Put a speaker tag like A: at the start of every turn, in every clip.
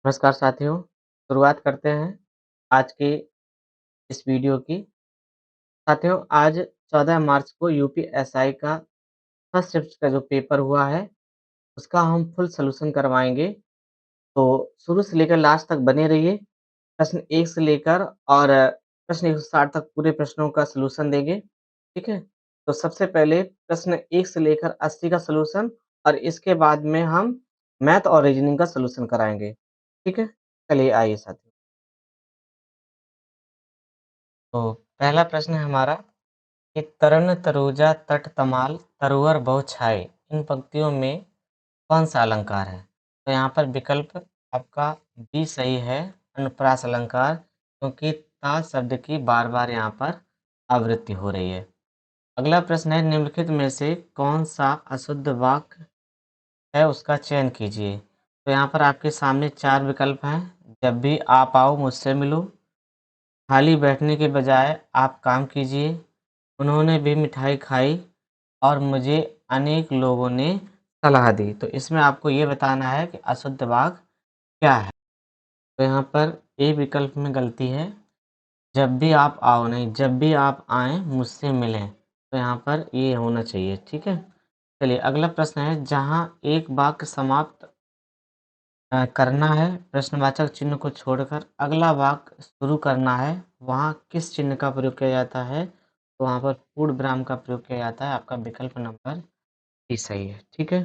A: नमस्कार साथियों, शुरुआत करते हैं आज की इस वीडियो की। साथियों, आज 14 मार्च को यूपीएसआई का फर्स्ट शिफ्ट का जो पेपर हुआ है, उसका हम फुल सॉल्यूशन करवाएँगे। तो शुरू से लेकर लास्ट तक बने रहिए। प्रश्न 1 से लेकर और प्रश्न 160 तक पूरे प्रश्नों का सॉल्यूशन देंगे, ठीक है? तो सबसे पहले प्रश्न 1 से लेकर 80 का सॉल्यूशन और इसके बाद में हम मैथ और रीजनिंग का सॉल्यूशन कराएँगे, ठीक है? चलिए आइए साथियों। तो पहला प्रश्न है हमारा कि तरन तरोजा तट तमाल तरुवर बहु छाए, इन पंक्तियों में कौन सा अलंकार है? तो यहाँ पर विकल्प आपका बी सही है, अनुप्रास अलंकार, क्योंकि ता शब्द की बार-बार यहाँ पर आवृत्ति हो रही है। अगला प्रश्न है निम्नलिखित में से कौन सा अशुद्ध वाक्य है उसका चयन कीजिए। तो यहाँ पर आपके सामने 4 विकल्प हैं। जब भी आप आओ मुझसे मिलो, खाली बैठने के बजाय आप काम कीजिए, उन्होंने भी मिठाई खाई और मुझे अनेक लोगों ने सलाह दी। तो इसमें आपको ये बताना है कि अशुद्ध वाक्य क्या है? तो यहाँ पर ए विकल्प में गलती है, जब भी आप आओ नहीं, जब भी आप आएँ मुझसे मिलें। तो यहाँ पर ये होना चाहिए, ठीक है? चलिए अगला प्रश्न है, जहाँ एक वाक्य समाप्त करना है प्रश्नवाचक चिन्ह को छोड़कर अगला वाक्य शुरू करना है, वहाँ किस चिन्ह का प्रयोग किया जाता है? तो वहाँ पर पूर्ण विराम का प्रयोग किया जाता है। आपका विकल्प नंबर डी सही है, ठीक है?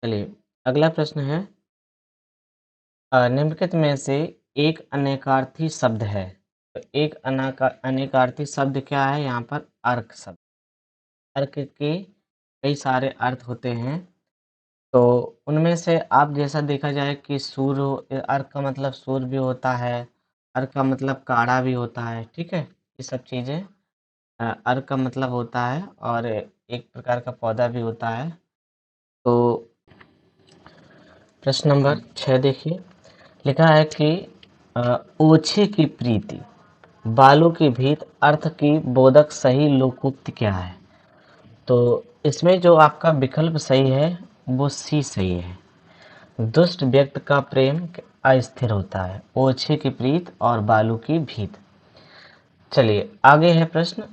A: चलिए अगला प्रश्न है, निम्नलिखित में से एक अनेकार्थी शब्द है। तो एक अनेकार्थी शब्द क्या है? यहाँ पर अर्क शब्द। अर्क के कई सारे अर्थ होते हैं। तो उनमें से आप जैसा देखा जाए कि अर्क का मतलब सूर्य भी होता है, अर्क का मतलब काढ़ा भी होता है, ठीक है? ये सब चीज़ें अर्क का मतलब होता है और एक प्रकार का पौधा भी होता है। तो प्रश्न नंबर 6 देखिए, लिखा है कि ओछे की प्रीति, बालों की भीत अर्थ की बोधक सही लोकोक्ति क्या है? तो इसमें जो आपका विकल्प सही है, वो सी सही है। दुष्ट व्यक्ति का प्रेम अस्थिर होता है, ओछे की प्रीत और बालू की भीत। चलिए आगे है प्रश्न।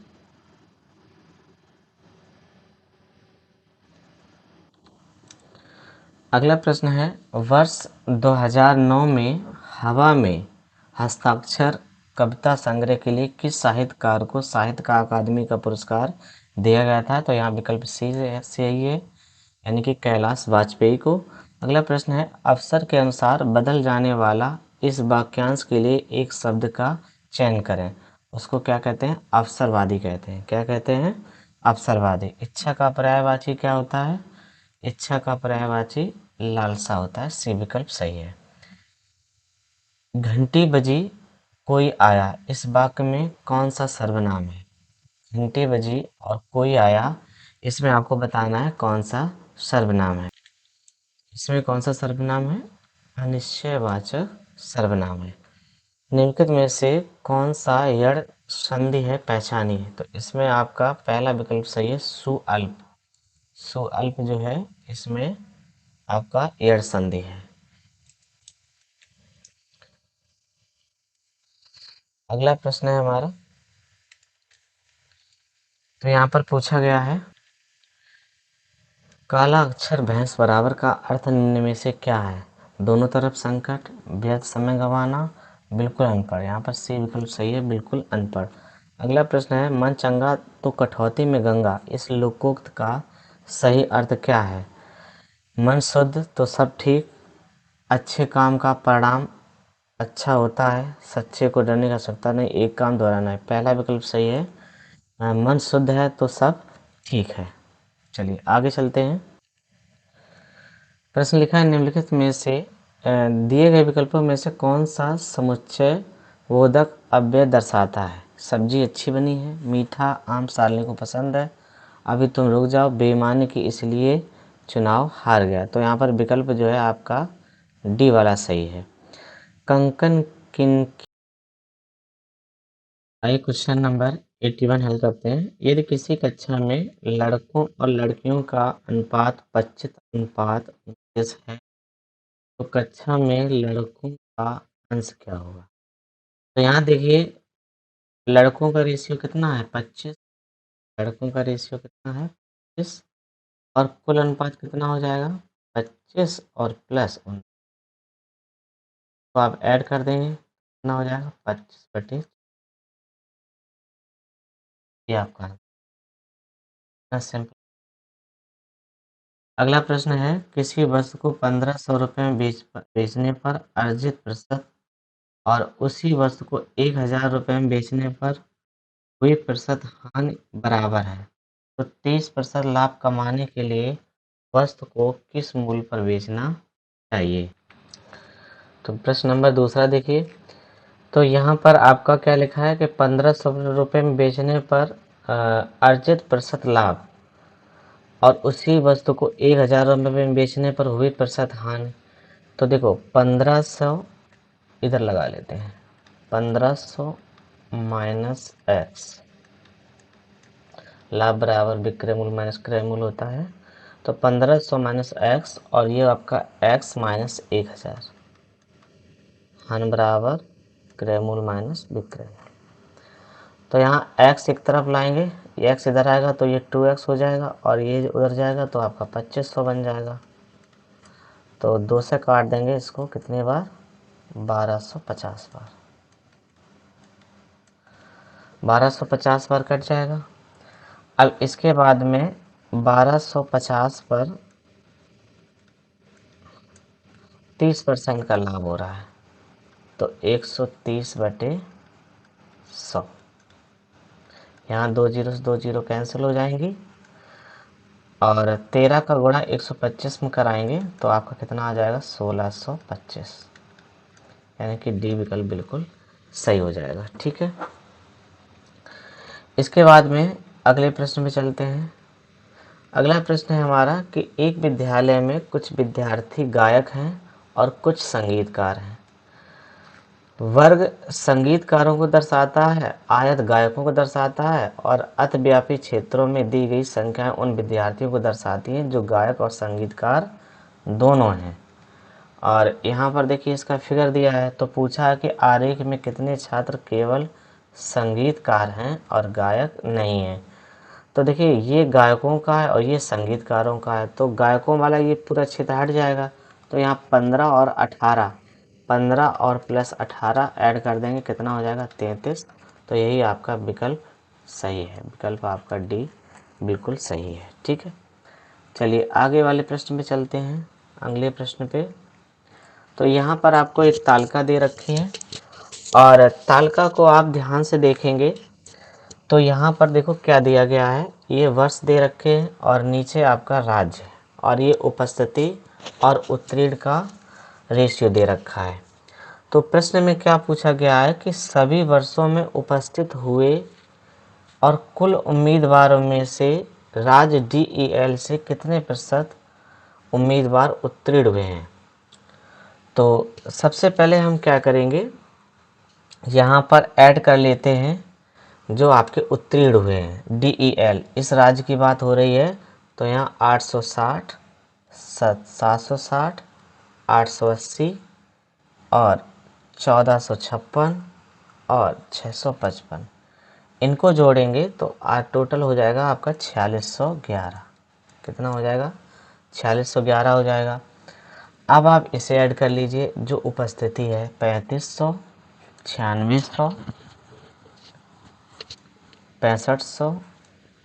A: अगला प्रश्न है, वर्ष 2009 में हवा में हस्ताक्षर कविता संग्रह के लिए किस साहित्यकार को साहित्य का अकादमी का पुरस्कार दिया गया था? तो यहाँ विकल्प सी सही है, यानी कि कैलाश वाजपेयी को। अगला प्रश्न है, अवसर के अनुसार बदल जाने वाला इस वाक्यांश के लिए एक शब्द का चयन करें। उसको क्या कहते हैं? अवसरवादी कहते हैं। क्या कहते हैं? अवसरवादी। इच्छा का पर्यायवाची क्या होता है? इच्छा का पर्यायवाची लालसा होता है। सी विकल्प सही है। घंटी बजी कोई आया, इस वाक्य में कौन सा सर्वनाम है? घंटी बजी और कोई आया, इसमें आपको बताना है कौन सा सर्वनाम है। इसमें कौन सा सर्वनाम है? अनिश्चयवाचक सर्वनाम है। निम्नलिखित में से कौन सा यड़ संधि है? पहचानिए। तो इसमें आपका पहला विकल्प सही है, सुअल्प। सुअल्प जो है इसमें आपका यड़ संधि है। अगला प्रश्न है हमारा, तो यहाँ पर पूछा गया है, काला अक्षर भैंस बराबर का अर्थ निम्न में से क्या है? दोनों तरफ संकट, व्यर्थ समय गंवाना, बिल्कुल अनपढ़। यहाँ पर सी विकल्प सही है, बिल्कुल अनपढ़। अगला प्रश्न है, मन चंगा तो कठौती में गंगा, इस लोकोक्त का सही अर्थ क्या है? मन शुद्ध तो सब ठीक, अच्छे काम का परिणाम अच्छा होता है, सच्चे को डरने का आवश्यकता नहीं, एक काम दोहराना है। पहला विकल्प सही है, मन शुद्ध है तो सब ठीक है। चलिए आगे चलते हैं। प्रश्न लिखा है, निम्नलिखित में से दिए गए विकल्पों में से कौन सा समुच्चय बोधक अव्यय दर्शाता है? सब्जी अच्छी बनी है, मीठा आम सालने को पसंद है, अभी तुम रुक जाओ, बेईमानी की इसलिए चुनाव हार गया। तो यहाँ पर विकल्प जो है आपका डी वाला सही है। कंकन किन आइए क्वेश्चन नंबर 81 हल करते हैं। यदि किसी कक्षा में लड़कों और लड़कियों का अनुपात 25 अनुपात 25 है तो कक्षा में लड़कों का अंश क्या होगा? तो यहाँ देखिए लड़कों का रेशियो कितना है 25, लड़कों का रेशियो कितना है 25 और कुल अनुपात कितना हो जाएगा 25 और प्लस 19 तो आप ऐड कर देंगे कितना हो जाएगा 25/, ये आपका आंसर सिंपल। अगला प्रश्न है किसी वस्तु को 1500 रुपये में बेचने पर अर्जित प्रतिशत और उसी वस्तु को 1000 रुपये में बेचने पर हुई प्रतिशत हानि बराबर है तो 30% लाभ कमाने के लिए वस्तु को किस मूल्य पर बेचना चाहिए? तो प्रश्न नंबर दूसरा देखिए, तो यहाँ पर आपका क्या लिखा है कि 1500 रुपये में बेचने पर अर्जित प्रतिशत लाभ और उसी वस्तु को 1000 रुपये में बेचने पर हुई प्रतिशत हानि। तो देखो 1500 इधर लगा लेते हैं 1500 माइनस एक्स लाभ बराबर विक्रय मूल्य माइनस क्रय मूल्य होता है तो 1500 माइनस एक्स और ये आपका एक्स माइनस 1000 हानि बराबर क्रय मूल्य माइनस विक्रय मूल्य। तो यहाँ x एक तरफ लाएंगे ये x इधर आएगा तो ये 2x हो जाएगा और ये उधर जाएगा तो आपका 2500 बन जाएगा। तो 2 से काट देंगे इसको कितने बार 1250 बार 1250 बार कट जाएगा। अब इसके बाद में 1250 पर 30% का लाभ हो रहा है तो 130/100 यहाँ 2 जीरो से 2 जीरो कैंसिल हो जाएंगी और 13 का गुणा 125 में कराएंगे तो आपका कितना आ जाएगा 1625 यानी कि डी विकल्प बिल्कुल सही हो जाएगा। ठीक है, इसके बाद में अगले प्रश्न में चलते हैं। अगला प्रश्न है हमारा कि एक विद्यालय में कुछ विद्यार्थी गायक हैं और कुछ संगीतकार हैं। वर्ग संगीतकारों को दर्शाता है, आयत गायकों को दर्शाता है और अतिव्यापी क्षेत्रों में दी गई संख्याएं उन विद्यार्थियों को दर्शाती हैं जो गायक और संगीतकार दोनों हैं। और यहाँ पर देखिए इसका फिगर दिया है तो पूछा है कि आरेख में कितने छात्र केवल संगीतकार हैं और गायक नहीं हैं। तो देखिए ये गायकों का है और ये संगीतकारों का है तो गायकों वाला ये पूरा क्षेत्र हट जाएगा तो यहाँ 15 और प्लस 18 ऐड कर देंगे कितना हो जाएगा 33। तो यही आपका विकल्प सही है, विकल्प आपका डी बिल्कुल सही है। ठीक है, चलिए आगे वाले प्रश्न पे चलते हैं। अगले प्रश्न पे तो यहाँ पर आपको एक तालिका दे रखी है और तालिका को आप ध्यान से देखेंगे तो यहाँ पर देखो क्या दिया गया है, ये वर्ष दे रखे हैं और नीचे आपका राज्य और ये उपस्थिति और उत्तीर्ण का रेशियो दे रखा है। तो प्रश्न में क्या पूछा गया है कि सभी वर्षों में उपस्थित हुए और कुल उम्मीदवारों में से राज्य DEL से कितने प्रतिशत उम्मीदवार उत्तीर्ण हुए हैं। तो सबसे पहले हम क्या करेंगे यहाँ पर ऐड कर लेते हैं जो आपके उत्तीर्ण हुए हैं DEL इस राज्य की बात हो रही है तो यहाँ 860 760 880 और 1456 और 655 इनको जोड़ेंगे तो आज टोटल हो जाएगा आपका 4611। कितना हो जाएगा 4611 हो जाएगा। अब आप इसे ऐड कर लीजिए जो उपस्थिति है 3500 9600 6500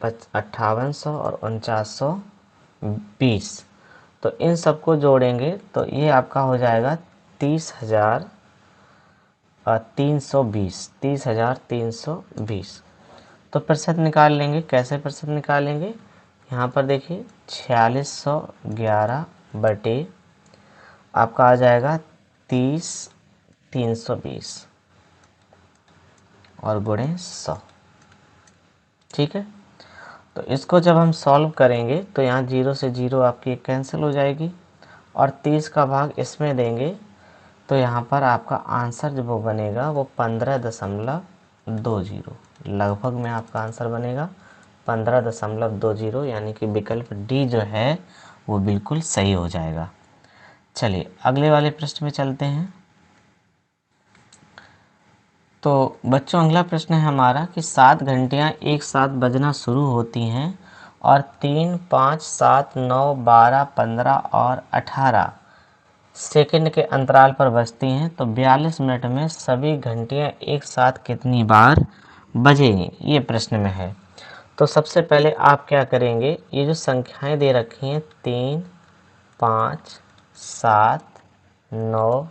A: 5800 और 4920 तो इन सबको जोड़ेंगे तो ये आपका हो जाएगा 30,320 तो प्रतिशत निकाल लेंगे। कैसे प्रतिशत निकालेंगे, यहाँ पर देखिए 4611 बटे आपका आ जाएगा 30,320 और गुणे 100। ठीक है, तो इसको जब हम सॉल्व करेंगे तो यहाँ 0 से 0 आपकी कैंसिल हो जाएगी और 30 का भाग इसमें देंगे तो यहाँ पर आपका आंसर जो वो बनेगा वो 15.20 लगभग में आपका आंसर बनेगा 15.20 यानी कि विकल्प डी जो है वो बिल्कुल सही हो जाएगा। चलिए अगले वाले प्रश्न में चलते हैं। तो बच्चों अगला प्रश्न है हमारा कि 7 घंटियाँ एक साथ बजना शुरू होती हैं और 3, 5, 7, 9, 12, 15 और 18 सेकंड के अंतराल पर बजती हैं, तो 42 मिनट में सभी घंटियाँ एक साथ कितनी बार बजेंगी, ये प्रश्न में है। तो सबसे पहले आप क्या करेंगे, ये जो संख्याएं दे रखी हैं 3, 5, 7, 9,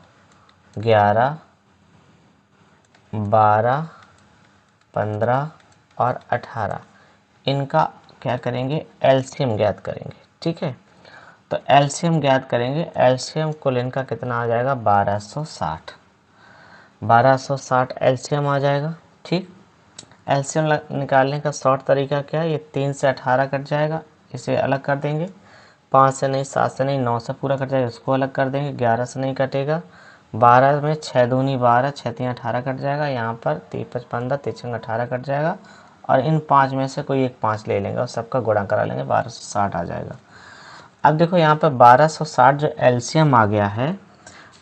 A: 11, 12, 15 और 18, इनका क्या करेंगे, एलसीएम ज्ञात करेंगे। ठीक है, तो एलसीएम ज्ञात करेंगे। एलसीएम कुल इनका कितना आ जाएगा, 1260। 1260 एलसीएम आ जाएगा। ठीक, एलसीएम निकालने का शॉर्ट तरीका क्या है, ये 3 से 18 कट जाएगा, इसे अलग कर देंगे। 5 से नहीं, 7 से नहीं, 9 से पूरा कट जाएगा, इसको अलग कर देंगे। 11 से नहीं कटेगा। 12 में 6 दूनी 12, 6 3 18 कट जाएगा। यहाँ पर 3 5 15, 3 6 18 कट जाएगा। और इन 5 में से कोई एक 5 ले लेंगे और सबका गुणा करा लेंगे, 1260 आ जाएगा। अब देखो यहाँ पर 1260 जो एलसीएम आ गया है,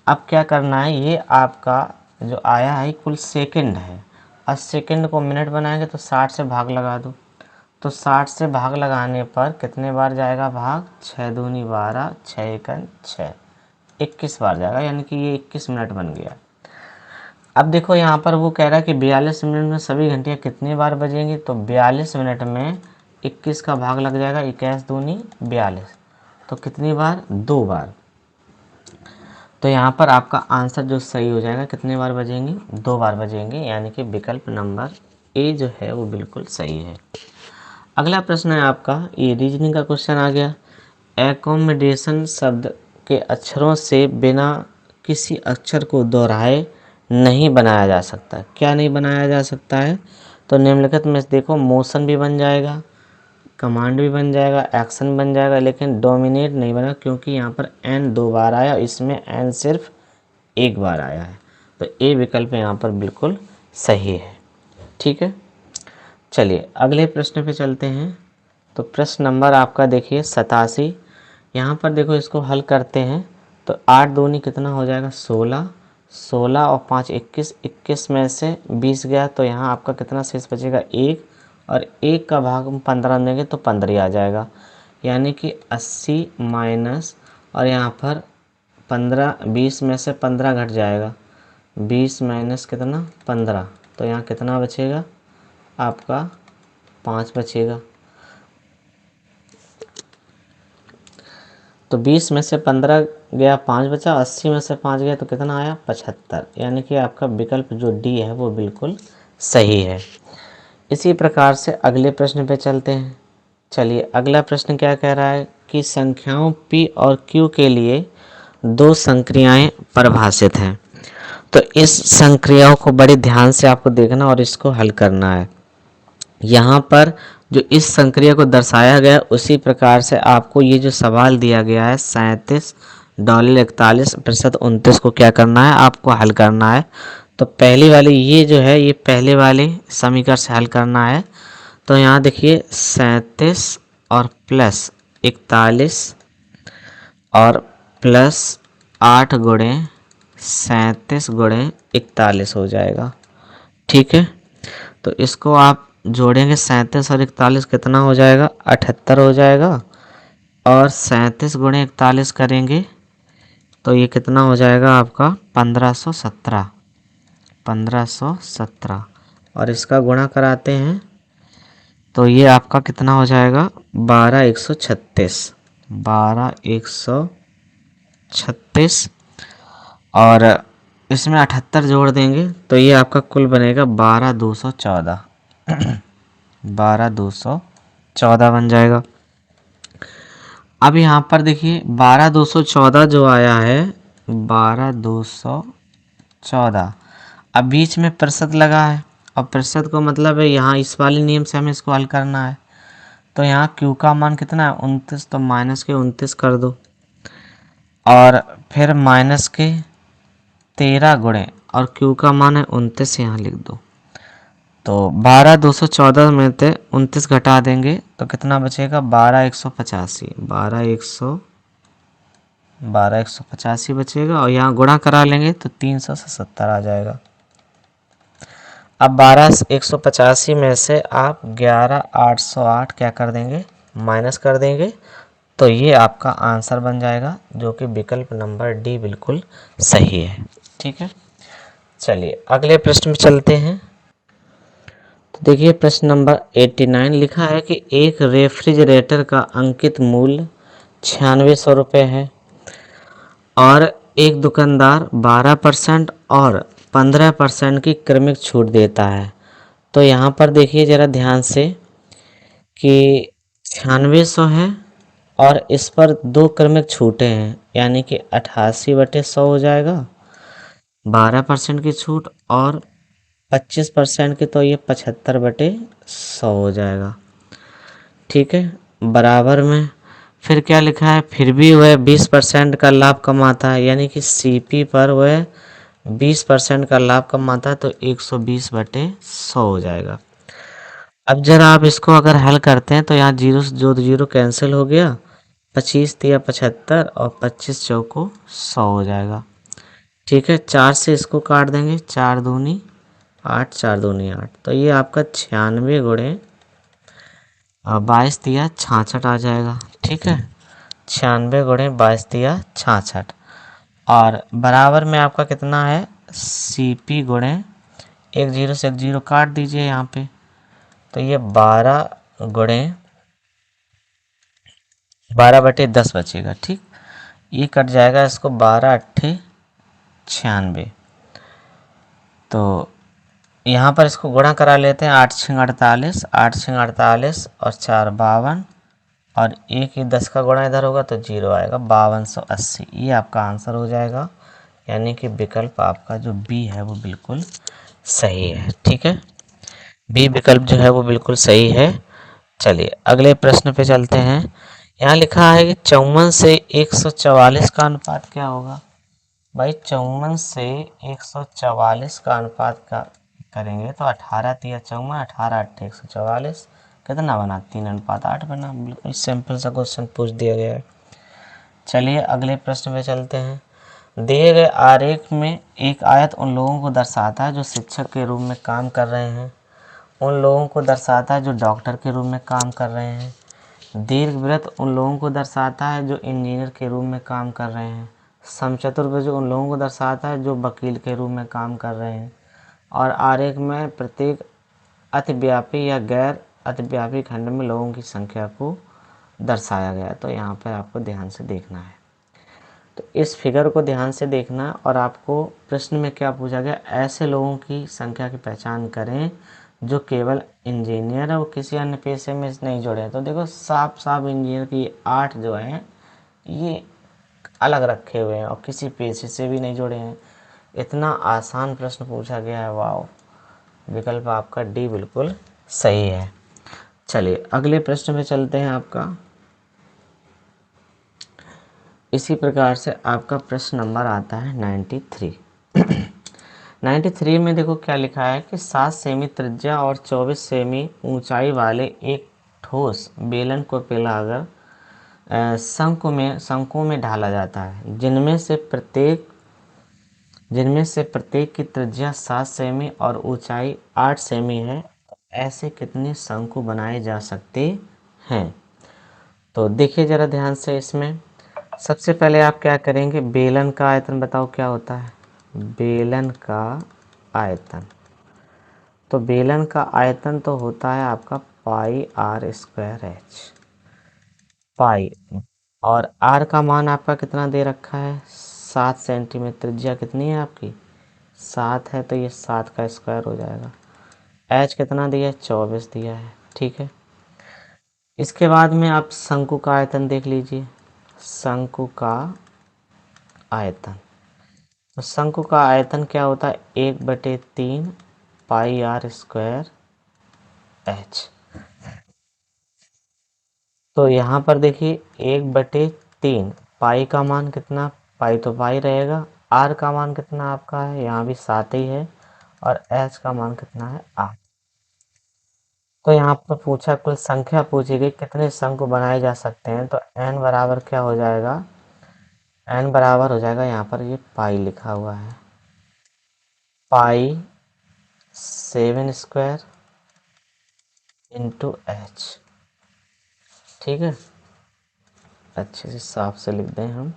A: अब क्या करना है, ये आपका जो आया है कुल सेकंड है, और सेकंड को मिनट बनाएंगे तो 60 से भाग लगा दो। तो 60 से भाग लगाने पर कितने बार जाएगा भाग, 6 दूनी 12, 6 एकन 6, 21 बार जाएगा, यानी कि ये 21 मिनट बन गया। अब देखो यहाँ पर वो कह रहा है कि 42 मिनट में सभी घंटियाँ कितनी बार बजेंगी, तो 42 मिनट में 21 का भाग लग जाएगा, 21 दूनी 42, तो कितनी बार, 2 बार। तो यहाँ पर आपका आंसर जो सही हो जाएगा, कितने बार बजेंगी, 2 बार बजेंगे, यानी कि विकल्प नंबर ए जो है वो बिल्कुल सही है। अगला प्रश्न है आपका, ये रीजनिंग का क्वेश्चन आ गया। एकोमोडेशन शब्द के अक्षरों से बिना किसी अक्षर को दोहराए नहीं बनाया जा सकता। क्या नहीं बनाया जा सकता है, तो निम्नलिखित में देखो, मोशन भी बन जाएगा, कमांड भी बन जाएगा, एक्शन बन जाएगा, लेकिन डोमिनेट नहीं बना, क्योंकि यहाँ पर एन 2 बार आया, इसमें एन सिर्फ 1 बार आया है। तो ए विकल्प यहाँ पर बिल्कुल सही है। ठीक है, चलिए अगले प्रश्न पे चलते हैं। तो प्रश्न नंबर आपका देखिए 87। यहाँ पर देखो इसको हल करते हैं, तो 8 दूनी कितना हो जाएगा, 16, 16 और 5 21, 21 में से 20 गया, तो यहाँ आपका कितना शेष बचेगा, 1, और 1 का भाग हम 15 देंगे तो 15 ही आ जाएगा, यानी कि 80 माइनस, और यहाँ पर 15, 20 में से 15 घट जाएगा, 20 माइनस कितना, 15, तो यहाँ कितना बचेगा आपका, 5 बचेगा। तो 20 में से 15 गया, 5 बचा, 80 में से 5 गया तो कितना आया, 75, यानी कि आपका विकल्प जो डी है वो बिल्कुल सही है। इसी प्रकार से अगले प्रश्न पे चलते हैं। चलिए अगला प्रश्न क्या कह रहा है कि संख्याओं p और q के लिए 2 संक्रियाएं परिभाषित हैं। तो इस संक्रियाओं को बड़े ध्यान से आपको देखना और इसको हल करना है। यहाँ पर जो इस संक्रिया को दर्शाया गया उसी प्रकार से आपको ये जो सवाल दिया गया है 37.41% को क्या करना है, आपको हल करना है। तो पहली वाली ये जो है, ये पहले वाले समीकरण से हल करना है। तो यहाँ देखिए 37 और प्लस 41 और प्लस 8 गुणे 37 गुणे 41 हो जाएगा। ठीक है, तो इसको आप जोड़ेंगे, 37 और 41 कितना हो जाएगा, 78 हो जाएगा, और 37 गुणे 41 करेंगे तो ये कितना हो जाएगा आपका, 1517, 1517, और इसका गुणा कराते हैं तो ये आपका कितना हो जाएगा, 12136, 12136, और इसमें 78 जोड़ देंगे तो ये आपका कुल बनेगा 12214, 12214 बन जाएगा। अब यहाँ पर देखिए 12214 जो आया है, 12214, अब बीच में प्रतिशत लगा है, और प्रतिशत को मतलब है यहाँ इस वाले नियम से हमें इसको हल करना है। तो यहाँ q का मान कितना है, 29, तो माइनस के 29 कर दो, और फिर माइनस के 13 गुणे, और q का मान है 29 यहाँ लिख दो। तो 12214 में से 29 घटा देंगे तो कितना बचेगा, 12185, 12 185 बचेगा और यहाँ गुणा करा लेंगे तो 300 से 70 आ जाएगा। अब 12 185 में से आप 11 808 क्या कर देंगे, माइनस कर देंगे, तो ये आपका आंसर बन जाएगा, जो कि विकल्प नंबर डी बिल्कुल सही है। ठीक है, चलिए अगले प्रश्न में चलते हैं। तो देखिए प्रश्न नंबर 89 लिखा है कि एक रेफ्रिजरेटर का अंकित मूल्य 9600 रुपये है और एक दुकानदार 12% और 15% की क्रमिक छूट देता है। तो यहाँ पर देखिए ज़रा ध्यान से कि 9600 है और इस पर दो क्रमिक छूटें हैं, यानी कि 88/100 हो जाएगा, 12% की छूट और 25% की, तो ये 75/100 हो जाएगा। ठीक है, बराबर में फिर क्या लिखा है, फिर भी वह 20% का लाभ कमाता है, यानी कि सीपी पर वह 20% का लाभ कमाता है, तो 120/100 हो जाएगा। अब जरा आप इसको अगर हल करते हैं तो यहाँ जीरो से जो जीरो कैंसिल हो गया, 25 तिया 75 और 25 चौको 100 हो जाएगा। ठीक है, 4 से इसको काट देंगे, 4 दूनी 8, 4 दूनी 8, तो ये आपका 96 गुणे 22 तिया 66 आ जाएगा। ठीक है, 96 गुणे 22 तिया 66 और बराबर में आपका कितना है, सीपी गुणे, एक जीरो से एक जीरो काट दीजिए यहाँ पे, तो ये 12/10 बचेगा। ठीक, ये कट जाएगा, इसको 12 अट्ठे 96, तो यहाँ पर इसको गुणा करा लेते हैं, 8 छंग 48, 8 छंग 48 और 4 52 और एक ही 10 का गुणा इधर होगा तो जीरो आएगा, 5280, ये आपका आंसर हो जाएगा, यानी कि विकल्प आपका जो बी है वो बिल्कुल सही है। ठीक है, बी विकल्प जो है वो बिल्कुल सही है। चलिए अगले प्रश्न पे चलते हैं। यहाँ लिखा है कि 54 से 144 का अनुपात क्या होगा। भाई 54 से 144 का अनुपात का करेंगे तो 18 तिया 54, 18 अट्ठे 144, कितना बना, 3:8 बना। बिल्कुल सिंपल सा क्वेश्चन पूछ दिया गया है। चलिए अगले प्रश्न पे चलते हैं। दिए गए आरेख में एक आयत उन लोगों को दर्शाता है जो शिक्षक के रूप में काम कर रहे हैं, उन लोगों को दर्शाता है जो डॉक्टर के रूप में काम कर रहे हैं। दीर्घवृत्त उन लोगों को दर्शाता है जो इंजीनियर के रूप में काम कर रहे हैं। समचतुर्भुज उन लोगों को दर्शाता है जो वकील के रूप में काम कर रहे हैं। और आरेख में प्रत्येक अतिव्यापी या गैर अतिव्यापी खंड में लोगों की संख्या को दर्शाया गया। तो यहाँ पर आपको ध्यान से देखना है, तो इस फिगर को ध्यान से देखना है। और आपको प्रश्न में क्या पूछा गया, ऐसे लोगों की संख्या की पहचान करें जो केवल इंजीनियर है और किसी अन्य पेशे में नहीं जुड़े हैं। तो देखो साफ साफ इंजीनियर की 8 जो हैं ये अलग रखे हुए हैं और किसी पेशे से भी नहीं जुड़े हैं। इतना आसान प्रश्न पूछा गया है, वाओ, विकल्प आपका डी बिल्कुल सही है। चलिए अगले प्रश्न में चलते हैं। आपका इसी प्रकार से आपका प्रश्न नंबर आता है 93। 93 में देखो क्या लिखा है कि 7 सेमी त्रिज्या और 24 सेमी ऊंचाई वाले एक ठोस बेलन को पिघलाकर शंकु में ढाला जाता है, जिनमें से प्रत्येक की त्रिज्या 7 सेमी और ऊंचाई 8 सेमी है। तो ऐसे कितने शंकु बनाए जा सकते हैं। तो देखिए जरा ध्यान से, इसमें सबसे पहले आप क्या करेंगे, बेलन का आयतन बताओ क्या होता है, बेलन का आयतन। तो बेलन का आयतन तो होता है आपका पाई आर स्क्वायर एच, पाई, और आर का मान आपका कितना दे रखा है, 7 सेंटीमीटर। त्रिज्या कितनी है आपकी, 7 है, तो ये 7 का स्क्वायर हो जाएगा। एच कितना दिया है, 24 दिया है। ठीक है, इसके बाद में आप शंकु का आयतन देख लीजिए, शंकु का आयतन। तो शंकु का आयतन क्या होता है, 1/3 पाई आर स्क्वायर एच। तो यहाँ पर देखिए 1/3, पाई का मान कितना, पाई तो पाई रहेगा, आर का मान कितना आपका है, यहाँ भी 7 ही है, और एच का मान कितना है, 8। तो यहाँ पर पूछा, कुल संख्या पूछी गई कितने शंकु बनाए जा सकते हैं। तो एन बराबर क्या हो जाएगा, n बराबर हो जाएगा, यहाँ पर ये पाई लिखा हुआ है, पाई 7² इंटू एच। ठीक है, अच्छे से साफ से लिख दें हम।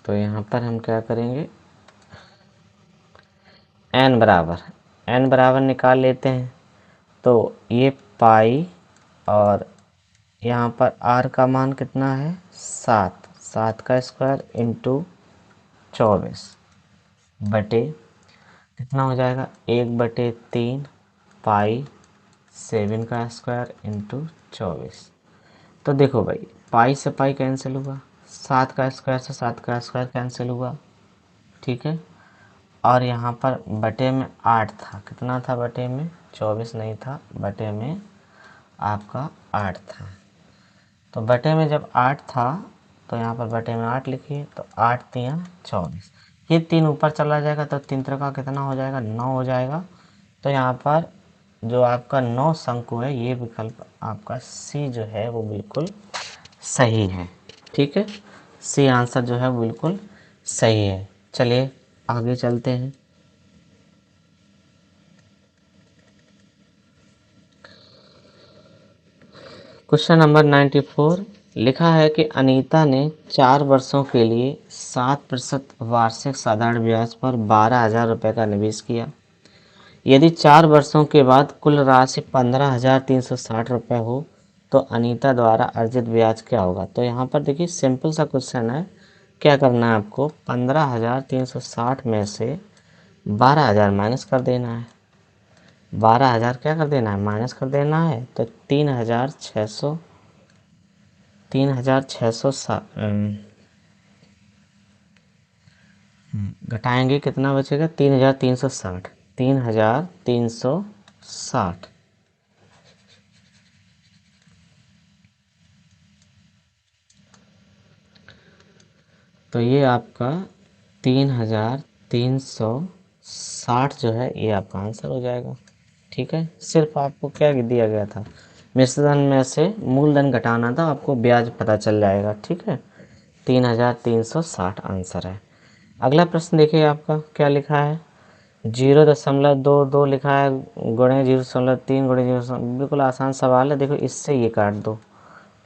A: तो यहाँ पर हम क्या करेंगे, n बराबर निकाल लेते हैं। तो ये पाई और यहाँ पर r का मान कितना है, 7, 7 का स्क्वायर इंटू 24 बटे कितना हो जाएगा, 1/3 पाई 7 का स्क्वायर इंटू 24। तो देखो भाई, पाई से पाई कैंसिल हुआ, 7 का स्क्वायर से 7 का स्क्वायर कैंसिल हुआ। ठीक है, और यहाँ पर बटे में 8 था, कितना था बटे में, 24 नहीं था, बटे में आपका 8 था। तो बटे में जब 8 था तो यहाँ पर बटे में 8 लिखिए, तो 8 3 24, ये 3 ऊपर चला जाएगा तो 3 का कितना हो जाएगा, 9 हो जाएगा। तो यहाँ पर जो आपका 9 शंकु है, ये विकल्प आपका सी जो है वो बिल्कुल सही है। ठीक है, सी आंसर जो है बिल्कुल सही है। चलिए आगे चलते हैं। क्वेश्चन नंबर 94 लिखा है कि अनीता ने 4 वर्षों के लिए 7% वार्षिक साधारण ब्याज पर 12,000 रुपये का निवेश किया। यदि 4 वर्षों के बाद कुल राशि 15,360 रुपये हो तो अनीता द्वारा अर्जित ब्याज क्या होगा। तो यहाँ पर देखिए सिंपल सा क्वेश्चन है, क्या करना है आपको, 15,360 में से 12,000 माइनस कर देना है। 12,000 क्या कर देना है, माइनस कर देना है। तो 3,600 घटाएंगे, कितना बचेगा, 3,360, 3,360। तो ये आपका 3,360 जो है ये आपका आंसर हो जाएगा। ठीक है, सिर्फ आपको क्या दिया गया था, मिश्रधन में से मूलधन घटाना था, आपको ब्याज पता चल जाएगा। ठीक है, 3,360 आंसर है। अगला प्रश्न देखिए आपका क्या लिखा है, 0.22 लिखा है गुणे 0.3 गुणे 0, बिल्कुल आसान सवाल है। देखो इससे ये काट दो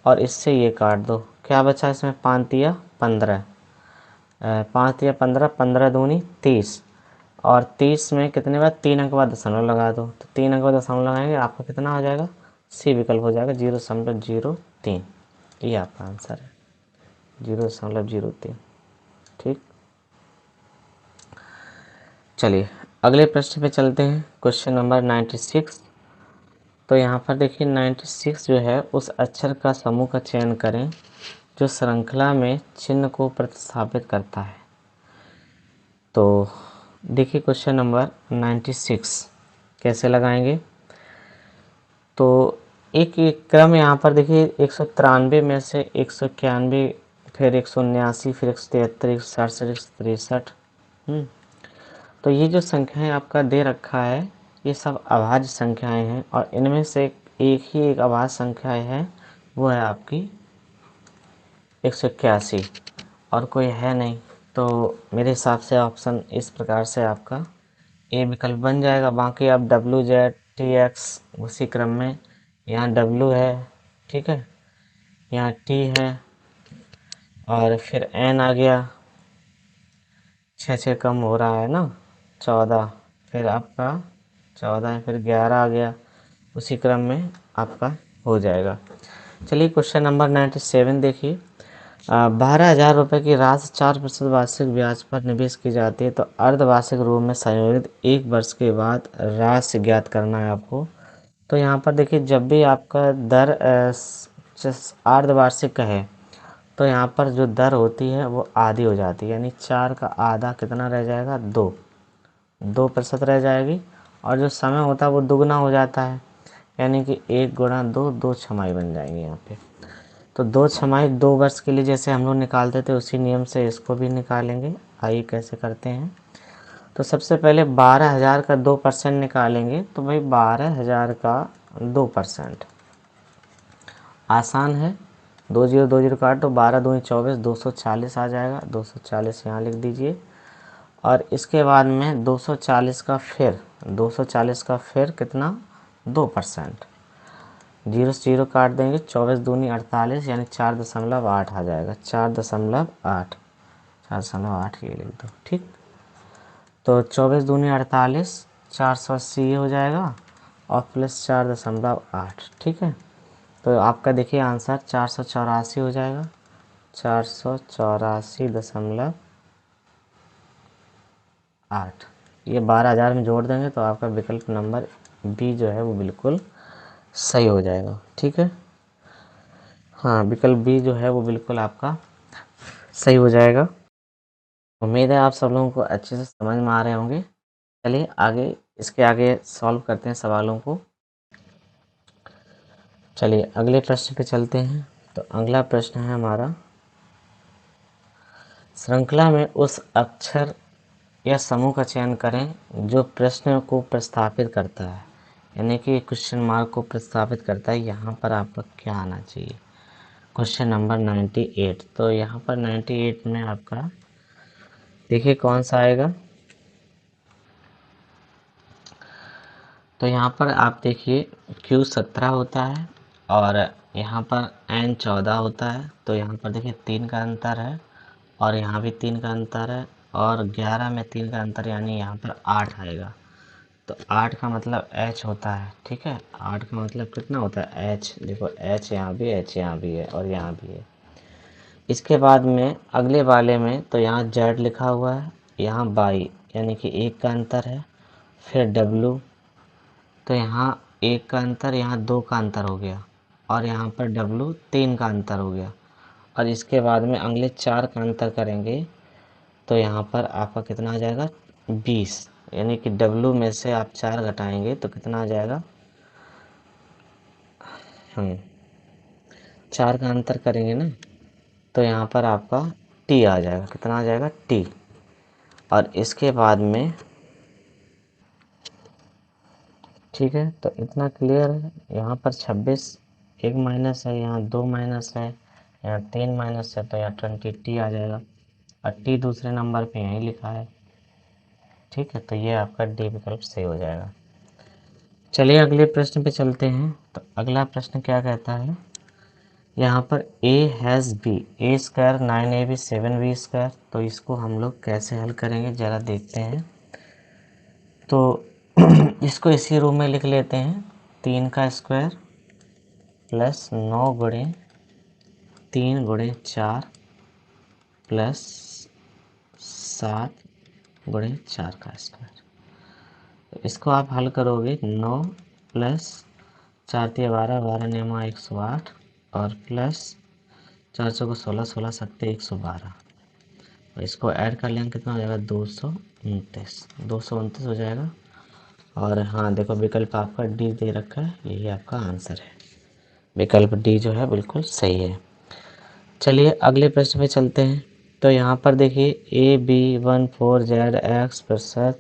A: और इससे ये काट दो, क्या बचा इसमें, 5 या 15, 5 या 15, 15 दूनी 30, और 30 में कितने बाद 3 अंक बाद दशमलव लगा दो, तो 3 अंक बाद दशमलव लगाएंगे, आपका कितना हो जाएगा, सी विकल्प हो जाएगा, 0.03। ये आपका आंसर है, 0.03। ठीक, चलिए अगले प्रश्न पे चलते हैं, क्वेश्चन नंबर 96। तो यहाँ पर देखिए 96 जो है, उस अक्षर का समूह का चयन करें जो श्रृंखला में चिन्ह को प्रतिस्थापित करता है। तो देखिए क्वेश्चन नंबर 96 कैसे लगाएंगे। तो एक क्रम यहाँ पर देखिए 193 में से 191, फिर 179, फिर 173, 167, 163। तो ये जो संख्याएं आपका दे रखा है, ये सब अभाज्य संख्याएं हैं, और इनमें से एक ही एक अभाज्य संख्या है, वो है आपकी 181, और कोई है नहीं। तो मेरे हिसाब से ऑप्शन इस प्रकार से आपका ए विकल्प बन जाएगा। बाकी आप WZ TX उसी क्रम में, यहाँ W है, ठीक है, यहाँ T है, और फिर N आ गया, 6 कम हो रहा है ना, 14, फिर आपका 14, फिर 11 आ गया, उसी क्रम में आपका हो जाएगा। चलिए क्वेश्चन नंबर 97 देखिए, 12,000 रुपये की राशि 4% वार्षिक ब्याज पर निवेश की जाती है, तो अर्धवार्षिक रूप में संयोजित 1 वर्ष के बाद राशि ज्ञात करना है आपको। तो यहाँ पर देखिए जब भी आपका दर अर्धवार्षिक का है, तो यहाँ पर जो दर होती है वो आधी हो जाती है, यानी 4 का आधा कितना रह जाएगा, 2% रह जाएगी, और जो समय होता है वो दुगना हो जाता है, यानी कि 1 गुणा 2, 2 छमाही बन जाएंगी यहाँ पे। तो 2 छमाही 2 वर्ष के लिए जैसे हम लोग निकालते थे, उसी नियम से इसको भी निकालेंगे, आइए कैसे करते हैं। तो सबसे पहले 12,000 का 2% निकालेंगे, तो भाई 12,000 का 2%, आसान है। 2 0 काट तो 12 दूनी 24, 240 आ जाएगा। 240 यहाँ लिख दीजिए। और इसके बाद में 240 का फिर कितना, 2%। 0 से 0 काट देंगे, 24 दूनी 48, यानी 4.8 आ जाएगा। 4.8, 4.8 ये लिख दो, ठीक। तो 24 दूनी 48, 480 ये हो जाएगा, और प्लस 4.8, ठीक है। तो आपका देखिए आंसर 484 हो जाएगा। 484.8, ये 12,000 में जोड़ देंगे तो आपका विकल्प नंबर बी जो है वो बिल्कुल सही हो जाएगा, ठीक है। हाँ, विकल्प बी जो है वो बिल्कुल आपका सही हो जाएगा। उम्मीद है आप सब लोगों को अच्छे से समझ में आ रहे होंगे। चलिए आगे, इसके आगे सॉल्व करते हैं सवालों को। चलिए अगले प्रश्न पे चलते हैं। तो अगला प्रश्न है हमारा, श्रृंखला में उस अक्षर या समूह का चयन करें जो प्रश्न को प्रस्तावित करता है, यानी कि क्वेश्चन मार्क को प्रस्तावित करता है। यहाँ पर आपका क्या आना चाहिए, क्वेश्चन नंबर 98। तो यहाँ पर 98 में आपका देखिए कौन सा आएगा। तो यहाँ पर आप देखिए Q 17 होता है और यहाँ पर N 14 होता है। तो यहाँ पर देखिए 3 का अंतर है, और यहाँ भी 3 का अंतर है, और 11 में 3 का अंतर, यानी यहाँ पर 8 आएगा। तो 8 का मतलब H होता है, ठीक है। 8 का मतलब कितना होता है, H। देखो H यहाँ भी, H यहाँ भी है, और यहाँ भी है। इसके बाद में अगले वाले में तो यहाँ Z लिखा हुआ है, यहाँ Y, यानी कि 1 का अंतर है। फिर W, तो यहाँ 1 का अंतर, यहाँ 2 का अंतर हो गया, और यहाँ पर W 3 का अंतर हो गया। और इसके बाद में अगले 4 का अंतर करेंगे, तो यहाँ पर आपका कितना आ जाएगा, 20, यानी कि W में से आप 4 घटाएंगे तो कितना आ जाएगा, 4 का अंतर करेंगे ना, तो यहाँ पर आपका T आ जाएगा। कितना आ जाएगा, T। और इसके बाद में, ठीक है, तो इतना क्लियर है। यहाँ पर 26 1 माइनस है, यहाँ 2 माइनस है, यहाँ 3 माइनस है, तो यहाँ 20 T आ जाएगा। और T दूसरे नंबर पे यहीं लिखा है, ठीक है। तो ये आपका डी विकल्प सही हो जाएगा। चलिए अगले प्रश्न पे चलते हैं। तो अगला प्रश्न क्या कहता है, यहाँ पर a has b a² 9ab 7b²। तो इसको हम लोग कैसे हल करेंगे ज़रा देखते हैं। तो इसको इसी रूम में लिख लेते हैं। 3 का स्क्वायर प्लस 9 गुणे 3 गुणे 4 प्लस 7 गुणे 4 का स्क्वायर। तो इसको आप हल करोगे, 9 प्लस 4 3 12, 12 9 108, और प्लस 4 को 16, 16 7 112। और इसको ऐड कर लेंगे, कितना हो जाएगा, 229 हो जाएगा। और हाँ देखो विकल्प आपका डी दे रखा है, यही आपका आंसर है। विकल्प डी जो है बिल्कुल सही है। चलिए अगले प्रश्न पे चलते हैं। तो यहाँ पर देखिए AB14Z X%,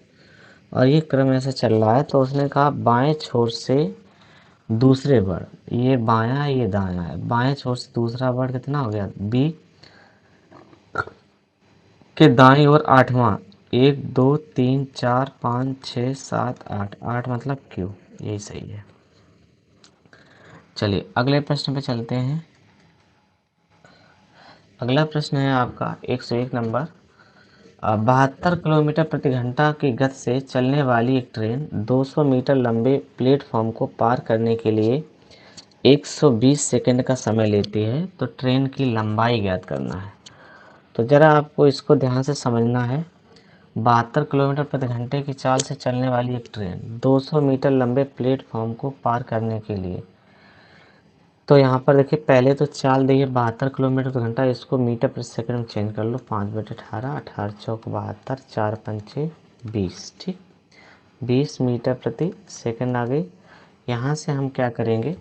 A: और ये क्रम ऐसे चल रहा है। तो उसने कहा बाएं छोर से दूसरे वर्ड, ये बायां है ये दायां है, बाएं छोर से दूसरा वर्ड कितना हो गया, बी के दाईं ओर 8वां, 1 2 3 4 5 6 7 8, 8 मतलब क्यू, यही सही है। चलिए अगले प्रश्न पे चलते हैं। अगला प्रश्न है आपका 101 नंबर। 72 किलोमीटर प्रति घंटा की गति से चलने वाली एक ट्रेन 200 मीटर लंबे प्लेटफॉर्म को पार करने के लिए 120 सेकंड का समय लेती है। तो ट्रेन की लंबाई ज्ञात करना है। तो ज़रा आपको इसको ध्यान से समझना है। 72 किलोमीटर प्रति घंटे की चाल से चलने वाली एक ट्रेन 200 मीटर लंबे प्लेटफॉर्म को पार करने के लिए, तो यहाँ पर देखिए पहले तो चाल देखिए 72 किलोमीटर प्रति घंटा, इसको मीटर प्रति सेकंड में चेंज कर लो। 5 बटे 18, 18 चौक 72, 4 पंचे 20, ठीक, 20 मीटर प्रति सेकंड आ गई। यहाँ से हम क्या करेंगे,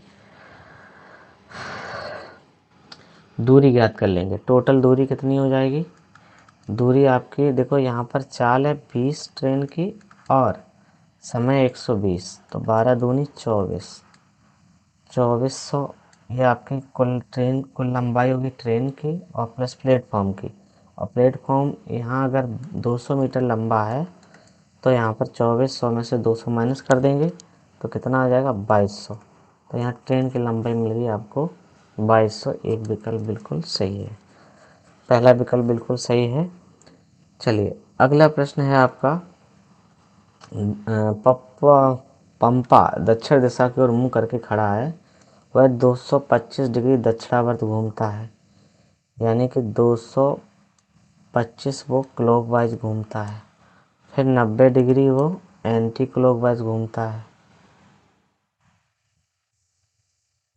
A: दूरी ज्ञात कर लेंगे। टोटल दूरी कितनी हो जाएगी, दूरी आपकी देखो यहाँ पर चाल है 20 ट्रेन की और समय 120, तो 12 दूनी 24, 2400 ये आपकी कुल लंबाई होगी ट्रेन की और प्लस प्लेटफॉर्म की। और प्लेटफॉर्म यहाँ अगर 200 मीटर लंबा है तो यहाँ पर 2400 में से 200 माइनस कर देंगे तो कितना आ जाएगा 2200। तो यहाँ ट्रेन की लंबाई मिल गई आपको 2200। एक विकल्प बिल्कुल सही है, पहला विकल्प बिल्कुल सही है। चलिए अगला प्रश्न है आपका पप्पा पंपा दक्षिण दिशा की ओर मुंह करके खड़ा है, वह 225 डिग्री दक्षिणावर्त घूमता है, यानी कि 225 वो क्लॉकवाइज घूमता है। फिर 90 डिग्री वो एंटी क्लॉकवाइज घूमता है,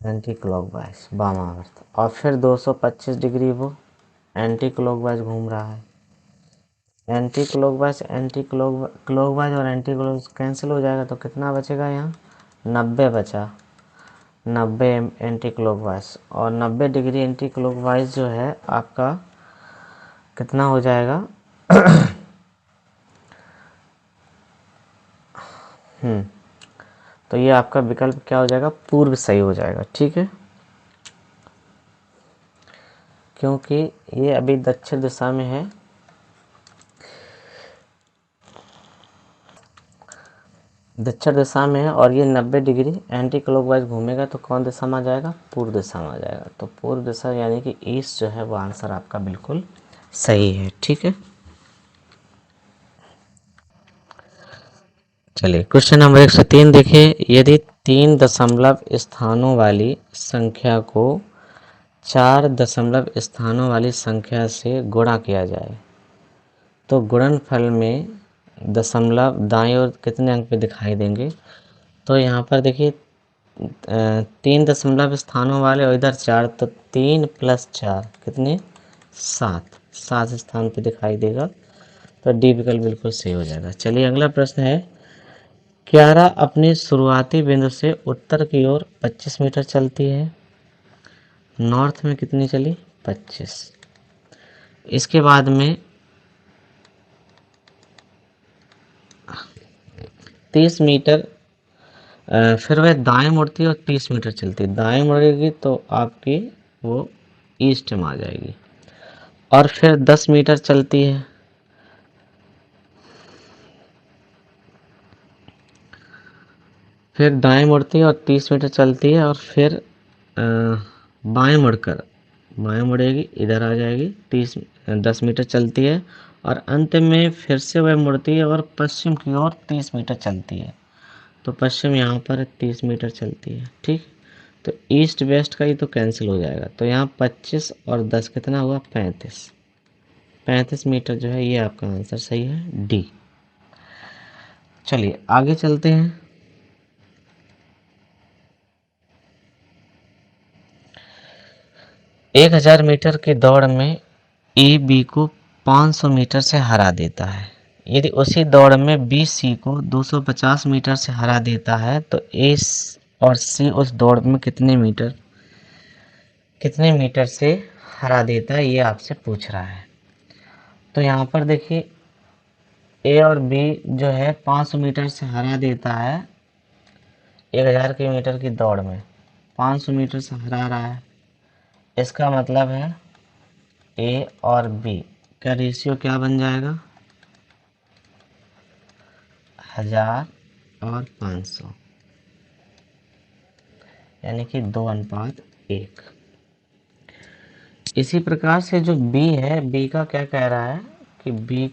A: एंटी क्लॉकवाइज वामावर्त। और फिर 225 डिग्री वो एंटी क्लॉकवाइज घूम रहा है। एंटी क्लॉकवाइज क्लॉकवाइज और एंटी क्लॉकवाइज कैंसिल हो जाएगा तो कितना बचेगा यहाँ 90 बचा, 90 एंटी क्लॉकवाइज। और 90 डिग्री एंटी क्लॉकवाइज जो है आपका कितना हो जाएगा तो ये आपका विकल्प क्या हो जाएगा, पूर्व सही हो जाएगा। ठीक है, क्योंकि ये अभी दक्षिण दिशा में है, दक्षिण दिशा में है और ये 90 डिग्री एंटी क्लॉकवाइज घूमेगा तो कौन दिशा में आ जाएगा, पूर्व दिशा में आ जाएगा। तो पूर्व दिशा यानी कि ईस्ट जो है वो आंसर आपका बिल्कुल सही है। ठीक है, चलिए क्वेश्चन नंबर 103 देखिए, यदि 3 दशमलव स्थानों वाली संख्या को 4 दशमलव स्थानों वाली संख्या से गुणा किया जाए तो गुणनफल में दशमलव दाईं ओर कितने अंक पे दिखाई देंगे। तो यहाँ पर देखिए 3 दशमलव स्थानों वाले और इधर 4, तो 3 + 4 कितने 7, 7 स्थान पे दिखाई देगा। तो डी विकल्प बिल्कुल सही हो जाएगा। चलिए अगला प्रश्न है, क्यारा अपने शुरुआती बिंदु से उत्तर की ओर 25 मीटर चलती है, नॉर्थ में कितनी चली 25। इसके बाद में 30 मीटर फिर वह दाएं मुड़ती है और 30 मीटर चलती है, दाएं मुड़ेगी तो आपकी वो ईस्ट में आ जाएगी। और फिर 10 मीटर चलती है, फिर दाएं मुड़ती है और 30 मीटर चलती है और फिर बाएं मुड़कर बाएं मुड़ेगी इधर आ जाएगी, 10 मीटर चलती है और अंत में फिर से वह मुड़ती है और पश्चिम की ओर 30 मीटर चलती है। तो पश्चिम यहाँ पर 30 मीटर चलती है। ठीक, तो ईस्ट वेस्ट का ही तो कैंसिल हो जाएगा। तो यहाँ 25 और 10 कितना हुआ 35, 35 मीटर जो है ये आपका आंसर सही है, डी। चलिए आगे चलते हैं। 1000 मीटर की दौड़ में ए बी को 500 मीटर से हरा देता है, यदि उसी दौड़ में बी सी को 250 मीटर से हरा देता है तो ए और सी उस दौड़ में कितने मीटर से हरा देता है, ये आपसे पूछ रहा है। तो यहाँ पर देखिए ए और बी जो है 500 मीटर से हरा देता है, 1000 किलोमीटर की दौड़ में 500 मीटर से हरा रहा है। इसका मतलब है ए और बी का रेशियो क्या बन जाएगा 1000 और 500, यानी कि 2:1। इसी प्रकार से जो बी है, बी का क्या कह रहा है कि बी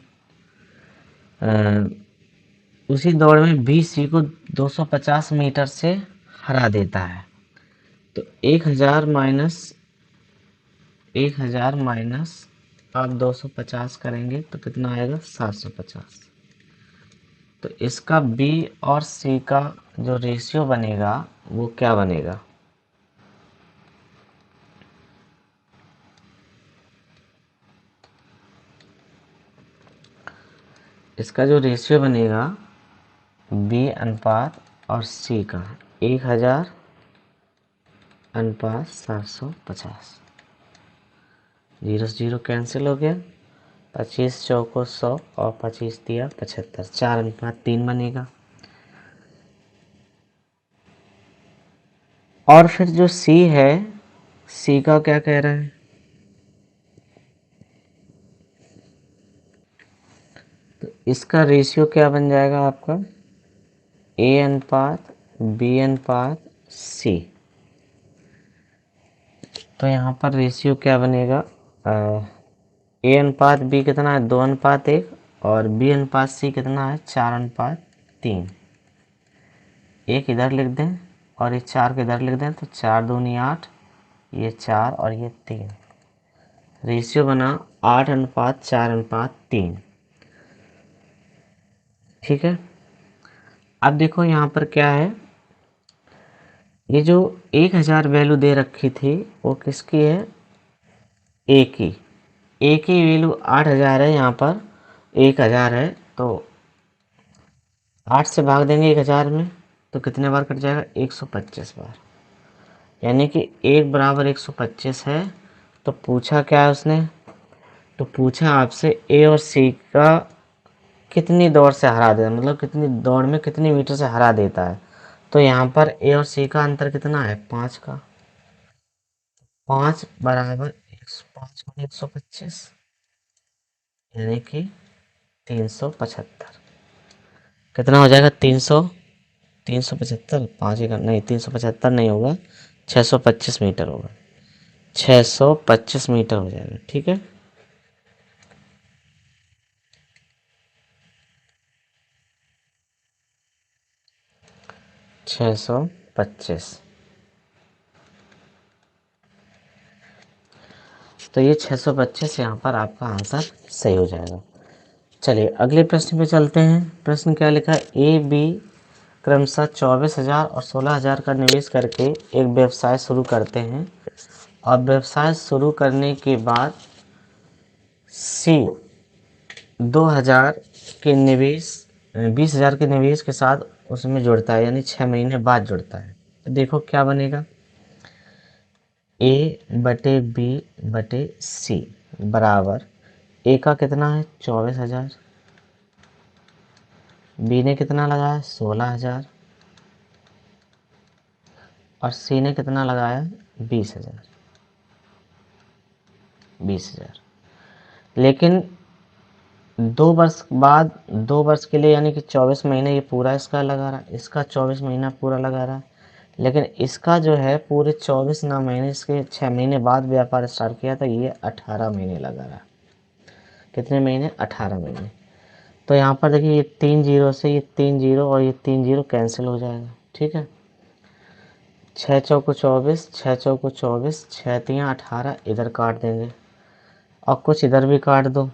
A: उसी दौड़ में बी सी को 250 मीटर से हरा देता है। तो 1000 माइनस आप 250 करेंगे तो कितना आएगा 750। तो इसका बी और सी का जो रेशियो बनेगा वो क्या बनेगा, इसका जो रेशियो बनेगा बी अनुपात और सी का 1000 अनुपात 750, 0 से 0 कैंसिल हो गया। 25 चौको 100 और 25 दिया 75, 4:3 बनेगा। और फिर जो सी है, सी का क्या कह रहा है, तो इसका रेशियो क्या बन जाएगा आपका, ए अनुपात बी अनुपात सी। तो यहाँ पर रेशियो क्या बनेगा, ए अनुपात बी कितना है, 2:1, और बी अनुपात सी कितना है, 4:3। एक इधर लिख दें और ये 4 के इधर लिख दें, तो 4 दूनी 8, ये 4 और ये 3। रेशियो बना 8:4:3। ठीक है। अब देखो यहाँ पर क्या है, ये जो 1000 वैल्यू दे रखी थी वो किसकी है, ए की। ए की वैल्यू 8000 है, यहाँ पर 1000 है, तो 8 से भाग देंगे 1000 में, तो कितने बार कट जाएगा, 125 बार। यानी कि 1 बराबर 125 है। तो पूछा क्या है उसने, तो पूछा आपसे ए और सी का कितनी दौड़ से हरा देता, मतलब कितनी दौड़ में कितनी मीटर से हरा देता है। तो यहाँ पर ए और सी का अंतर कितना है, 5 का। 5 बराबर 125 यानी कि 375। कितना हो जाएगा, 375, 5 का नहीं, 375 नहीं होगा, 625 मीटर होगा। 625 मीटर हो जाएगा। ठीक है। छः सौ पच्चीस। तो ये 625 यहाँ पर आपका आंसर सही हो जाएगा। चलिए अगले प्रश्न पे चलते हैं। प्रश्न क्या लिखा है, ए बी क्रमशः 24,000 और 16,000 का निवेश करके एक व्यवसाय शुरू करते हैं, और व्यवसाय शुरू करने के बाद सी 2,000 के निवेश 20,000 के निवेश के साथ उसमें जुड़ता है, यानी 6 महीने बाद जुड़ता है। तो देखो क्या बनेगा, ए बटे बी बटे सी बराबर, ए का कितना है 24,000, बी ने कितना लगाया 16,000, और सी ने कितना लगाया 20,000। 20,000, लेकिन 2 वर्ष बाद, 2 वर्ष के लिए यानी कि 24 महीने ये पूरा इसका लगा रहा, इसका 24 महीना पूरा लगा रहा, लेकिन इसका जो है पूरे 24 ना महीने, इसके 6 महीने बाद व्यापार स्टार्ट किया, तो ये 18 महीने लगा रहा। कितने महीने, 18 महीने। तो यहाँ पर देखिए ये 3 जीरो से ये 3 जीरो और ये 3 जीरो कैंसिल हो जाएगा। ठीक है। 6 चौको 24, 6 चौको 24, 6 तियाँ 18, इधर काट देंगे और कुछ इधर भी काट दो।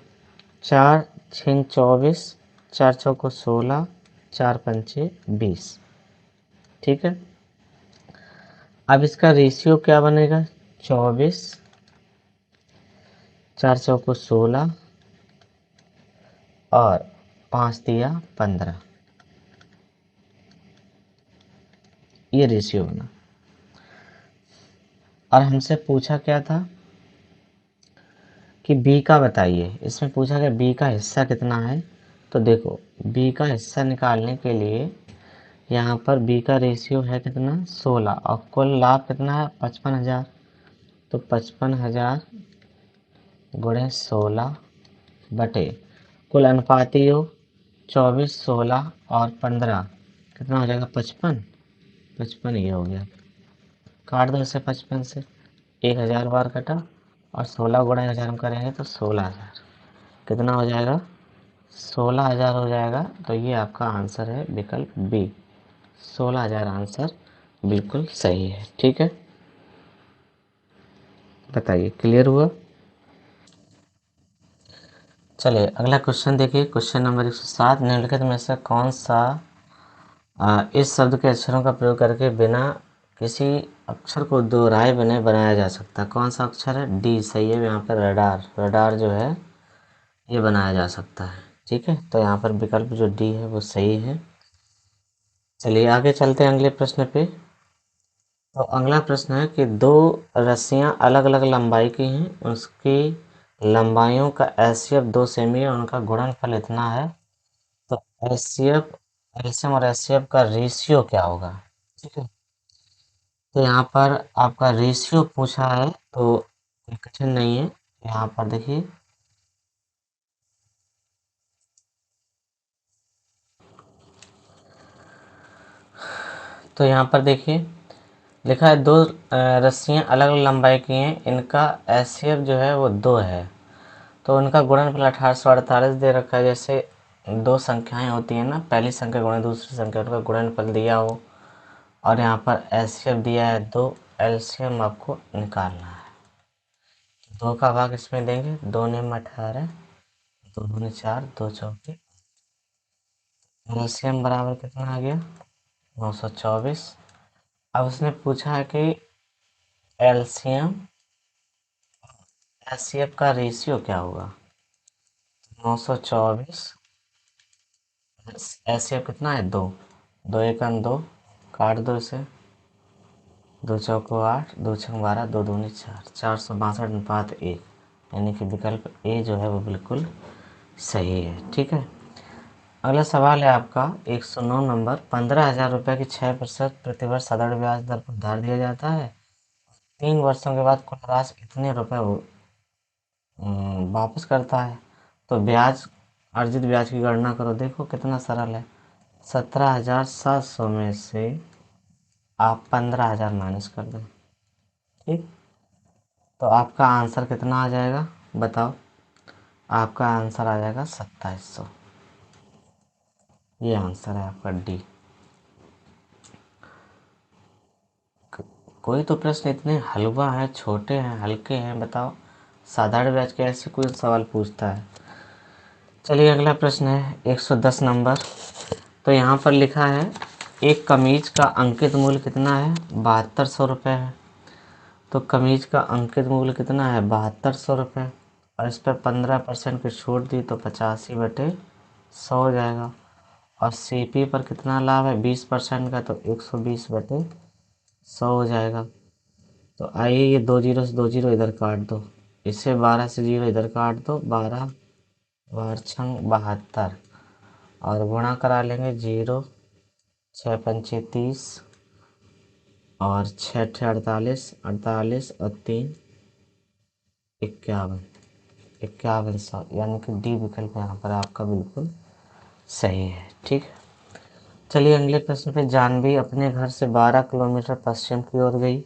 A: 4 6 24, 4 चौको 16, 4 पंचे 20। ठीक है। अब इसका रेशियो क्या बनेगा, 24, 4 चौको 16 और 5 तिया 15, ये रेशियो बना। और हमसे पूछा क्या था कि बी का बताइए, इसमें पूछा कि बी का हिस्सा कितना है। तो देखो बी का हिस्सा निकालने के लिए यहाँ पर बी का रेशियो है कितना, 16, और कुल लाभ कितना है 55,000। तो 55,000 गुणे 16 बटे कुल अनुपाती हो 24, 16 और 15, कितना हो जाएगा 55। 55 ये हो गया, काट दो इसे 55 से, 1,000 बार कटा और 16 गुणा 1,000 हम करेंगे तो 16,000, कितना हो जाएगा 16,000 हो जाएगा। तो ये आपका आंसर है विकल्प बी, 16,000 आंसर बिल्कुल सही है। ठीक है, बताइए क्लियर हुआ। चलिए अगला क्वेश्चन देखिए, क्वेश्चन नंबर 107, निम्नलिखित में से कौन सा इस शब्द के अक्षरों का प्रयोग करके बिना किसी अक्षर को दोहराए बने बनाया जा सकता है। कौन सा अक्षर है, डी सही है। यहाँ पर रडार, रडार जो है ये बनाया जा सकता है। ठीक है, तो यहाँ पर विकल्प जो डी है वो सही है। चलिए आगे चलते हैं अगले प्रश्न पे। तो अगला प्रश्न है कि दो रस्सियाँ अलग अलग लंबाई की हैं, उसकी लंबाइयों का एचसीएफ दो सेमी है, उनका गुणनफल इतना है, तो एचसीएफ, एलसीएम और एचसीएफ का रेशियो क्या होगा। ठीक है, तो यहाँ पर आपका रेशियो पूछा है, तो कोई कठिन नहीं है। यहाँ पर देखिए, तो यहाँ पर देखिए लिखा है दो रस्सियाँ अलग अलग लंबाई की हैं, इनका एचसीएफ जो है वो 2 है, तो उनका गुणनफल 1848 दे रखा है। जैसे दो संख्याएं होती हैं ना, पहली संख्या गुणा दूसरी संख्या, उनका गुणनफल दिया हो, और यहाँ पर एचसीएफ दिया है 2, एलसीएम आपको निकालना है। 2 का भाग इसमें देंगे, 2 नेम 18, 2 दूनी 4, 2 चौके, एलसीएम बराबर कितना आ गया 924। अब उसने पूछा है कि एलसीएम एचसीएफ का रेशियो क्या होगा। 924 एचसीएफ कितना है 2, 2 एकम 2, काट दो इसे, 2 चौको 8, 2 छंग 12, 2 दूनी 4, 462 अनुपात 1, यानी कि विकल्प ए जो है वो बिल्कुल सही है। ठीक है, अगला सवाल है आपका 109 नंबर। 15,000 रुपये की 6% प्रतिवर्ष साधारण ब्याज दर पर उधार दिया जाता है। 3 वर्षों के बाद कुल राशि कितने रुपए वो वापस करता है। तो ब्याज, अर्जित ब्याज की गणना करो, देखो कितना सरल है। 17,700 में से आप 15,000 माइनस कर दें। ठीक, तो आपका आंसर कितना आ जाएगा बताओ। आपका आंसर आ जाएगा 2700। ये आंसर है आपका डी। कोई तो प्रश्न इतने हलवा है, छोटे हैं, हल्के हैं, बताओ। साधारण ब्याज के ऐसे कोई सवाल पूछता है। चलिए अगला प्रश्न है 110 नंबर। तो यहाँ पर लिखा है एक कमीज का अंकित मूल्य कितना है 7200 रुपये है। तो कमीज का अंकित मूल्य कितना है 7200 रुपये, और इस पर 15% की छूट दी तो 85/100 हो जाएगा। और सीपी पर कितना लाभ है 20% का, तो 120/100 हो जाएगा। तो आइए ये 2 जीरो से 2 जीरो इधर काट दो, इससे 12 से 0 इधर काट दो, 12 बार छंग 72, और गुणा करा लेंगे 0, 6 पंचे 30, और 6 ठे 48, 48 और 3 51, 5100, यानी कि डी विकल्प यहाँ पर आपका बिल्कुल सही है। ठीक है, चलिए अगले प्रश्न पे। जानवी अपने घर से 12 किलोमीटर पश्चिम की ओर गई।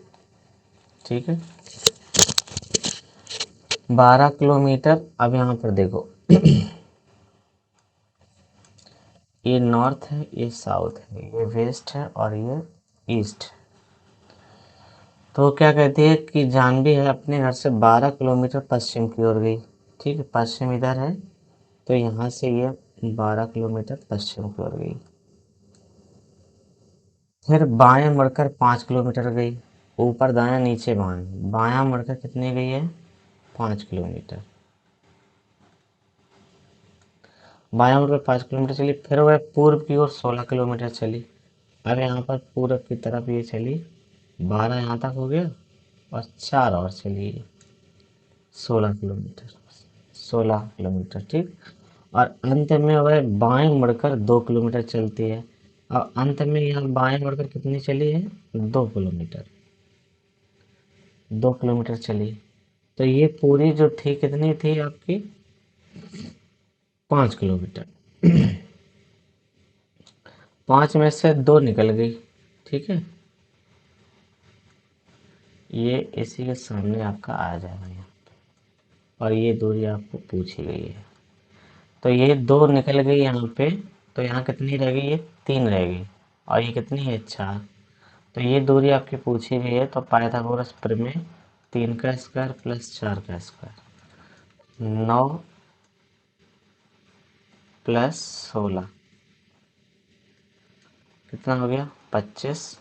A: ठीक है, 12 किलोमीटर। अब यहाँ पर देखो ये नॉर्थ है, ये साउथ है, ये वेस्ट है और ये ईस्ट है। तो क्या कहती है कि जानवी है अपने घर से 12 किलोमीटर पश्चिम की ओर गई। ठीक है, पश्चिम इधर है, तो यहाँ से ये 12 किलोमीटर पश्चिम की ओर गई। फिर बाएं मुड़कर 5 किलोमीटर गई। ऊपर दायां नीचे बाएं, बायां मुड़कर कितनी गई है 5 किलोमीटर। बायां मुड़कर 5 किलोमीटर चली, फिर वह पूर्व की ओर 16 किलोमीटर चली। अब यहाँ पर पूर्व की तरफ ये चली, 12 यहाँ तक हो गया, और 4 और चली 16 किलोमीटर, 16 किलोमीटर। ठीक, और अंत में वह बाएं मुड़कर 2 किलोमीटर चलती है। और अंत में यहाँ बाएं मुड़कर कितनी चली है 2 किलोमीटर, 2 किलोमीटर चली। तो ये पूरी जो थी कितनी थी आपकी 5 किलोमीटर। 5 में से 2 निकल गई। ठीक है, ये इसी के सामने आपका आ जाएगा यहाँ, और ये दूरी आपको पूछी गई है। तो ये 2 निकल गई यहाँ पे, तो यहाँ कितनी रह गई, ये 3 रह गई, और ये कितनी है 4। तो ये दूरी आपकी पूछी गई है, तो पाइथागोरस प्रमेय 3 का स्क्वायर प्लस 4 का स्क्वायर, 9 प्लस 16 कितना हो गया 25,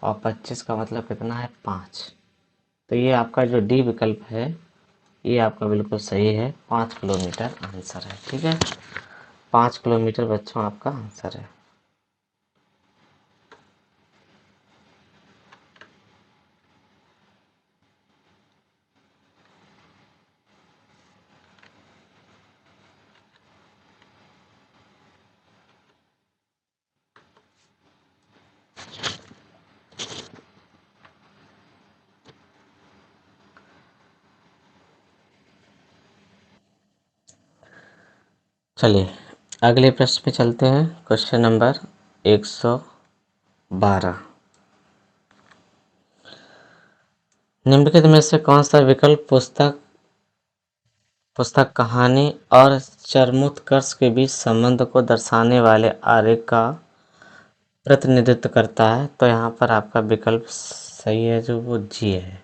A: और 25 का मतलब कितना है 5। तो ये आपका जो डी विकल्प है ये आपका बिल्कुल सही है, 5 किलोमीटर आंसर है। ठीक है, 5 किलोमीटर बच्चों आपका आंसर है। चलिए अगले प्रश्न पे चलते हैं। Question number 112। निम्नलिखित में से कौन सा विकल्प पुस्तक कहानी और चरमोत्कर्ष के बीच संबंध को दर्शाने वाले आरेख का प्रतिनिधित्व करता है? तो यहाँ पर आपका विकल्प सही है, जो वो जी है,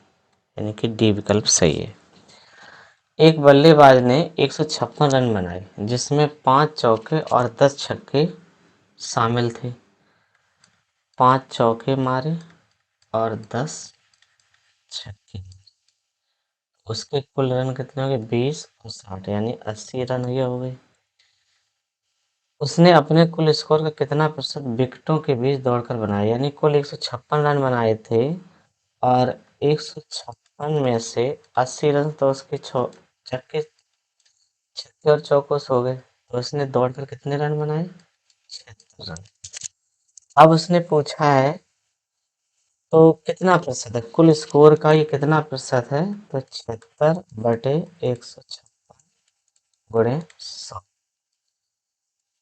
A: यानी कि डी विकल्प सही है। एक बल्लेबाज ने 156 रन बनाए, जिसमें 5 चौके और 10 छक्के शामिल थे। 5 चौके मारे और 10 छक्के। उसके कुल रन कितने हो गए? 20 और 60, यानी 80 रन ये हो गए। उसने अपने कुल स्कोर का कितना प्रतिशत विकेटों के बीच दौड़कर बनाया? यानी कुल 156 रन बनाए थे और 156 में से 80 रन तो उसके छक्के छक्के और चौकों से हो गए। तो उसने दौड़कर कितने रन बनाए? 76 रन। अब उसने पूछा है तो कितना प्रतिशत है कुल स्कोर का, ये कितना प्रतिशत है? तो 76/156 गुणे 100।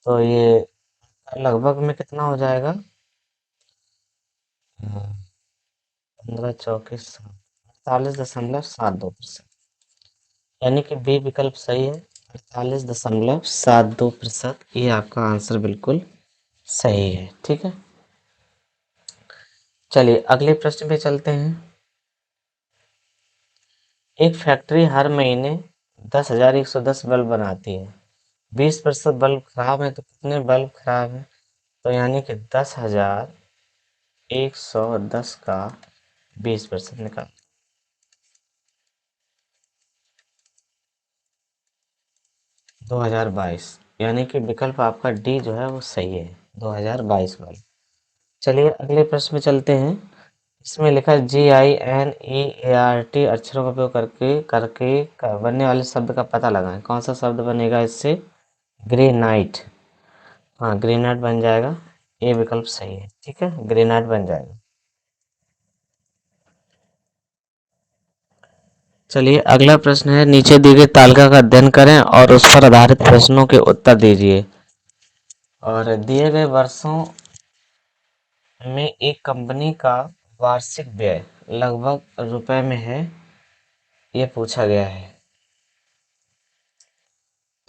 A: तो ये लगभग में कितना हो जाएगा? 15 चौके 48.72%, यानी कि बी विकल्प सही है। 48.72%, ये आपका आंसर बिल्कुल सही है। ठीक है, चलिए अगले प्रश्न पे चलते हैं। एक फैक्ट्री हर महीने 10,110 बल्ब बनाती है। 20% बल्ब खराब है, तो कितने बल्ब खराब है? तो यानी कि 10,110 का 20% निकाल 2022, यानी कि विकल्प आपका डी जो है वो सही है, 2022 वाला। चलिए अगले प्रश्न में चलते हैं। इसमें लिखा है GINEART अक्षरों का उपयोग करके करके बनने वाले शब्द का पता लगाएं। कौन सा शब्द बनेगा इससे? ग्रेनाइट। हाँ, ग्रेनाइट बन जाएगा, ये विकल्प सही है। ठीक है, ग्रेनाइट बन जाएगा। चलिए अगला प्रश्न है, नीचे दी गई तालिका का अध्ययन करें और उस पर आधारित प्रश्नों के उत्तर दीजिए। और दिए गए वर्षों में एक कंपनी का वार्षिक व्यय लगभग रुपए में है, ये पूछा गया है।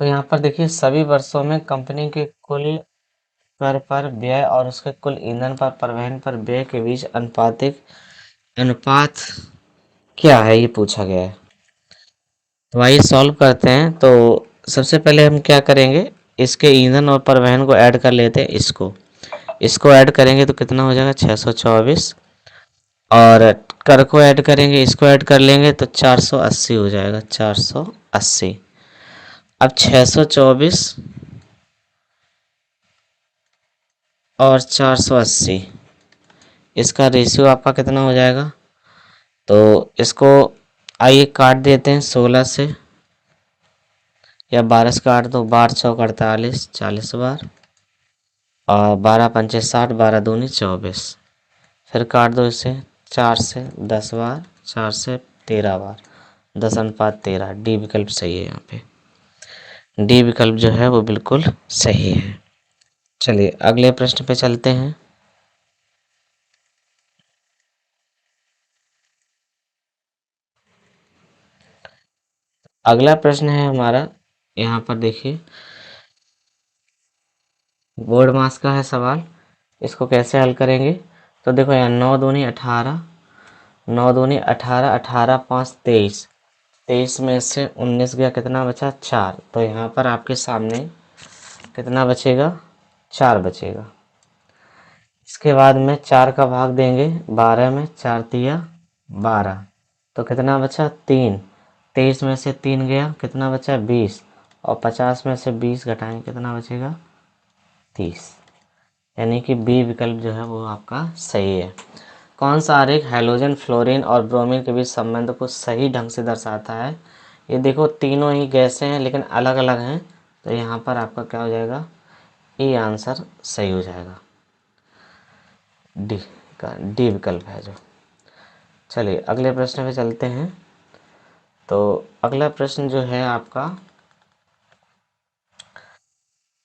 A: तो यहाँ पर देखिए सभी वर्षों में कंपनी के कुल कर पर व्यय और उसके कुल ईंधन पर परिवहन पर व्यय के बीच अनुपातिक अनुपात क्या है, ये पूछा गया है। तो आइए सॉल्व करते हैं। तो सबसे पहले हम क्या करेंगे, इसके ईंधन और परिवहन को ऐड कर लेते हैं। इसको ऐड करेंगे तो कितना हो जाएगा? 624। और कर को ऐड करेंगे, इसको ऐड कर लेंगे तो 480 हो जाएगा, 480। अब 624 और 480, इसका रेशियो आपका कितना हो जाएगा? तो इसको आइए काट देते हैं 16 से, या 12 से काट दो। 12 चौक 48, 40 बार, और 12 पंचे 60, 12 दूनी 24। फिर काट दो इसे 4 से 10 बार, 4 से 13 बार, 10 अनुपात 13। डी विकल्प सही है। यहाँ पे डी विकल्प जो है वो बिल्कुल सही है। चलिए अगले प्रश्न पे चलते हैं। अगला प्रश्न है हमारा, यहाँ पर देखिए बोर्ड मास का है सवाल। इसको कैसे हल करेंगे? तो देखो यहाँ 9 दूनी 18, 9 दूनी 18, 18 5 23, 23 में से 19 गया, कितना बचा? 4। तो यहाँ पर आपके सामने कितना बचेगा? 4 बचेगा। इसके बाद में 4 का भाग देंगे 12 में, 4 तिया 12, तो कितना बचा? 3। 23 में से 3 गया, कितना बचा? 20। और 50 में से 20 घटाएं, कितना बचेगा? 30। यानी कि बी विकल्प जो है वो आपका सही है। कौन सा आरेख हैलोजन, फ्लोरीन और ब्रोमीन के बीच संबंध को सही ढंग से दर्शाता है? ये देखो तीनों ही गैसें हैं लेकिन अलग अलग हैं, तो यहाँ पर आपका क्या हो जाएगा? ए आंसर सही हो जाएगा, डी का डी विकल्प है जो। चलिए अगले प्रश्न पे चलते हैं। तो अगला प्रश्न जो है आपका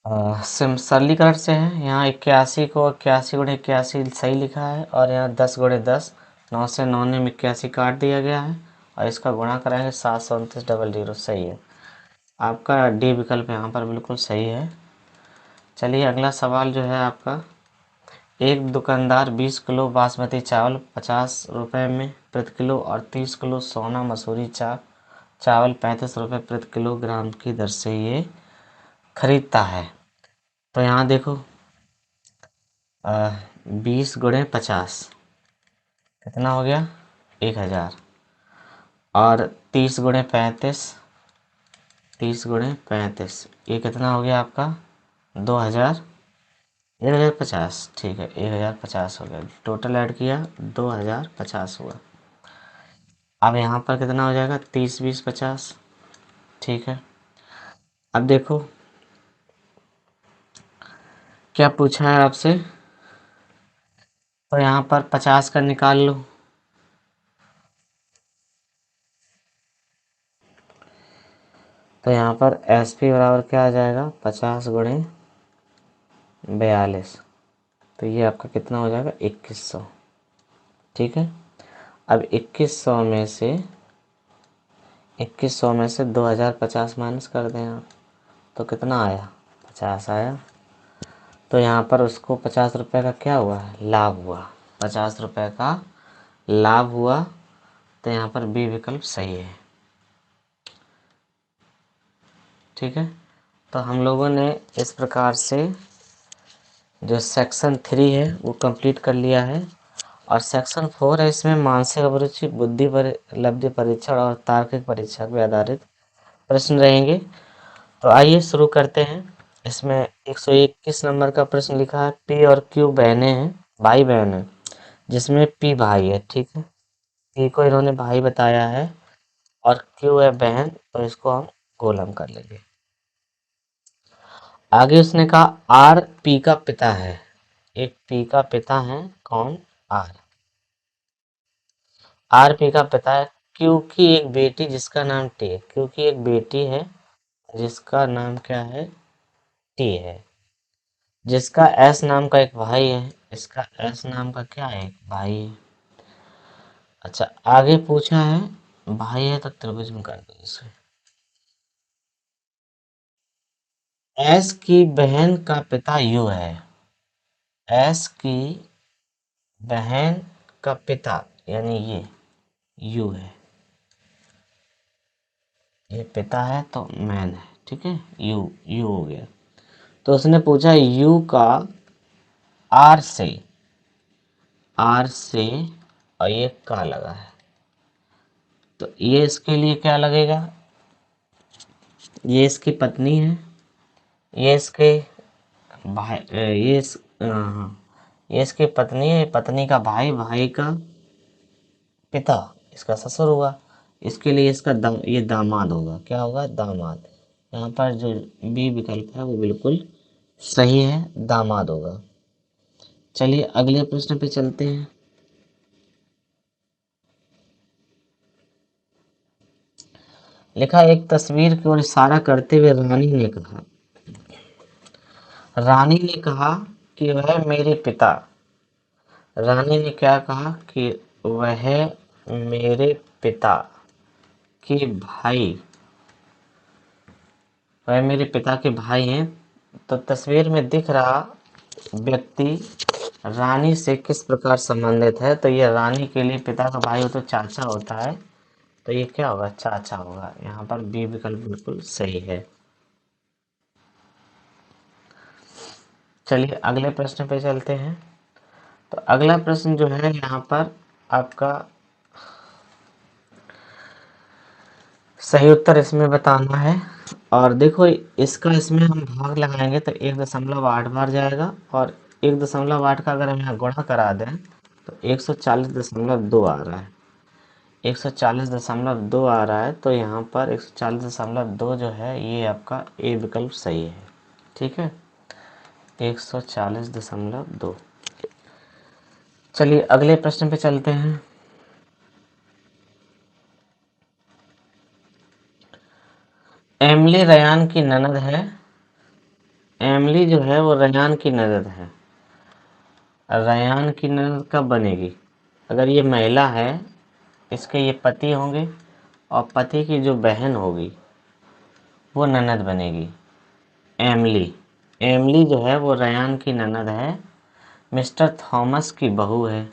A: सरलीकरण से है। यहाँ 81 को 81 × 81 सही लिखा है और यहाँ 10 × 10 9 से 9 ने 81 काट दिया गया है और इसका गुणा कराएंगे 729 सही है। आपका डी विकल्प यहाँ पर बिल्कुल सही है। चलिए अगला सवाल जो है आपका, एक दुकानदार 20 किलो बासमती चावल 50 रुपये में प्रति किलो और 30 किलो सोना मसूरी चावल 35 रुपये प्रति किलोग्राम की दर से ये खरीदता है। तो यहाँ देखो 20 × 50 कितना हो गया 1000 और 30 × 35 ये कितना हो गया आपका 2000 1050 ठीक है 1050 हो गया। टोटल ऐड किया 2050 हुआ। अब यहाँ पर कितना हो जाएगा 30 20 50 ठीक है। अब देखो क्या पूछा है आपसे, तो यहाँ पर 50 का निकाल लो। तो यहाँ पर एस पी बराबर क्या आ जाएगा 50 × 42 तो ये आपका कितना हो जाएगा 2100 ठीक है। अब 2100 में से 2050 माइनस कर दें आप तो कितना आया 50 आया। तो यहाँ पर उसको 50 रुपये का क्या हुआ लाभ हुआ, 50 रुपये का लाभ हुआ। तो यहाँ पर बी विकल्प सही है ठीक है। तो हम लोगों ने इस प्रकार से जो सेक्शन 3 है वो कंप्लीट कर लिया है और सेक्शन 4 है, इसमें मानसिक अभिरुचि बुद्धि पर लब्धि परीक्षण और तार्किक परीक्षा पे आधारित प्रश्न रहेंगे। तो आइए शुरू करते हैं। इसमें 121 नंबर का प्रश्न लिखा है, पी और क्यू बहनें हैं, भाई बहन है, जिसमें पी भाई है ठीक है। पी को इन्होंने भाई बताया है और क्यू है बहन, तो इसको हम गोलम कर लेंगे। आगे उसने कहा आर पी का पिता है, एक पी का पिता है कौन आर, आर पी का पिता है। क्यू की एक बेटी जिसका नाम टी है, क्यू की एक बेटी है जिसका नाम क्या है टी है, जिसका एस नाम का एक भाई है, इसका एस नाम का क्या है एक भाई है। अच्छा आगे पूछा है भाई है तो त्रिभुज में कर दो इसे। एस की बहन का पिता यू है, एस की बहन का पिता यानी ये यू है, ये पिता है तो मैन है ठीक है, यू यू हो गया। तो उसने पूछा यू का आर से और ये का लगा है, तो ये इसके लिए क्या लगेगा, ये इसकी पत्नी है, ये इसके भाई हाँ, ये इसकी पत्नी है, पत्नी का भाई, भाई का पिता इसका ससुर हुआ, इसके लिए इसका ये दामाद होगा, क्या होगा दामाद। यहाँ पर जो बी विकल्प है वो बिल्कुल सही है, दामाद होगा। चलिए अगले प्रश्न पे चलते हैं। लिखा एक तस्वीर की ओर इशारा करते हुए रानी ने कहा कि वह मेरे पिता, रानी ने क्या कहा कि वह मेरे पिता के भाई, वह मेरे पिता के भाई हैं। तो तस्वीर में दिख रहा व्यक्ति रानी से किस प्रकार संबंधित है, तो ये रानी के लिए पिता का भाई हो तो चाचा होता है, तो ये क्या होगा चाचा होगा। यहाँ पर बी विकल्प बिल्कुल सही है। चलिए अगले प्रश्न पे चलते हैं। तो अगला प्रश्न जो है यहाँ पर आपका सही उत्तर इसमें बताना है और देखो इसका इसमें हम भाग लगाएंगे तो 1.8 बार जाएगा और 1.8 का अगर हम यहाँ गुणा करा दें तो 140.2 आ रहा है, 140.2 आ रहा है। तो यहाँ पर 140.2 जो है ये आपका ए विकल्प सही है ठीक है, 140.2। चलिए अगले प्रश्न पे चलते हैं। एमिली रयान की ननद है, एमली जो है वो रयान की ननद है। रयान की ननद कब बनेगी? अगर ये महिला है, इसके ये पति होंगे और पति की जो बहन होगी वो ननद बनेगी। एमली एमली जो है वो रयान की ननद है, मिस्टर थॉमस की बहू है।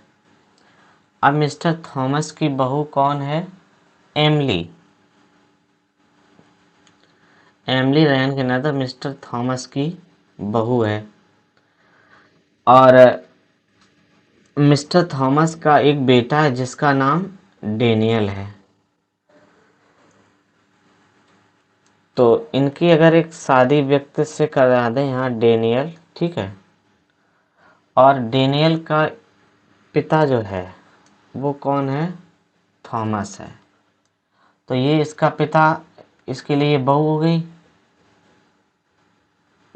A: अब मिस्टर थॉमस की बहू कौन है? एमली। एमली रयान की ननद मिस्टर थॉमस की बहू है। और मिस्टर थॉमस का एक बेटा है जिसका नाम डेनियल है। तो इनकी अगर एक शादी व्यक्ति से करा दें यहाँ डेनियल, ठीक है, और डेनियल का पिता जो है वो कौन है? थॉमस है। तो ये इसका पिता, इसके लिए ये बहू हो गई।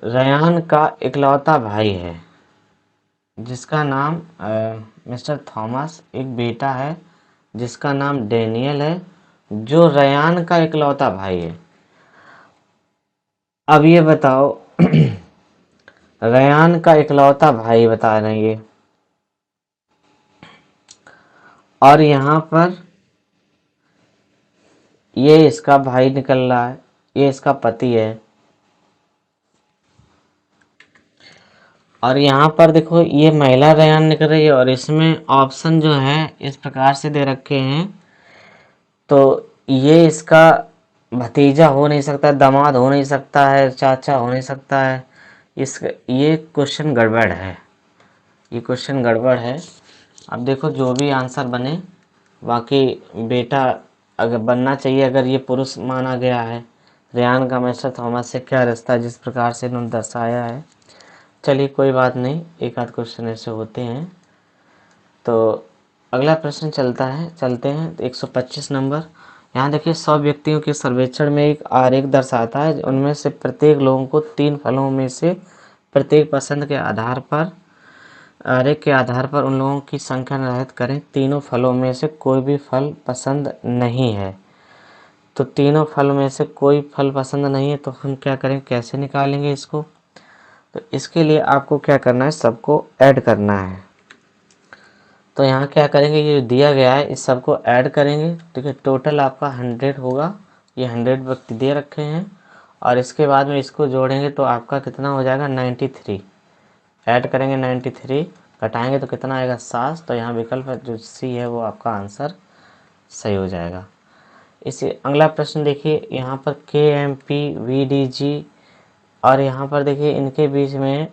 A: रयान का इकलौता भाई है जिसका नाम मिस्टर थॉमस, एक बेटा है जिसका नाम डेनियल है, जो रयान का इकलौता भाई है। अब ये बताओ रयान का इकलौता भाई बता रहे हैं ये, और यहाँ पर ये इसका भाई निकल रहा है, ये इसका पति है। और यहाँ पर देखो ये महिला रयान निकल रही है और इसमें ऑप्शन जो है इस प्रकार से दे रखे हैं। तो ये इसका भतीजा हो नहीं सकता, दामाद हो नहीं सकता है, चाचा हो नहीं सकता है। इस ये क्वेश्चन गड़बड़ है, ये क्वेश्चन गड़बड़ है। अब देखो जो भी आंसर बने, बाकी बेटा अगर बनना चाहिए, अगर ये पुरुष माना गया है। रेयान का मिस्टर थॉमस से क्या रिश्ता, जिस प्रकार से इन्होंने दर्शाया है। चलिए कोई बात नहीं, एक आध क्वेश्चन ऐसे होते हैं। तो अगला प्रश्न चलते हैं 125 नंबर। यहाँ देखिए 100 व्यक्तियों के सर्वेक्षण में एक आरेख दर्शाता है, उनमें से प्रत्येक लोगों को 3 फलों में से प्रत्येक पसंद के आधार पर, आरेख के आधार पर उन लोगों की संख्या निर्धारित करें। तीनों फलों में से कोई भी फल पसंद नहीं है। तो तीनों फल में से कोई फल पसंद नहीं है, तो हम क्या करें, कैसे निकालेंगे इसको? तो इसके लिए आपको क्या करना है, सबको ऐड करना है। तो यहाँ क्या करेंगे, ये दिया गया है इस सबको ऐड करेंगे। ठीक है, टोटल आपका 100 होगा, ये 100 व्यक्ति दे रखे हैं, और इसके बाद में इसको जोड़ेंगे तो आपका कितना हो जाएगा, 93। ऐड करेंगे 93, घटाएंगे तो कितना आएगा, 7। तो यहाँ विकल्प जो सी है वो आपका आंसर सही हो जाएगा। इसी अगला प्रश्न देखिए, यहाँ पर KMPVDG, और यहाँ पर देखिए इनके बीच में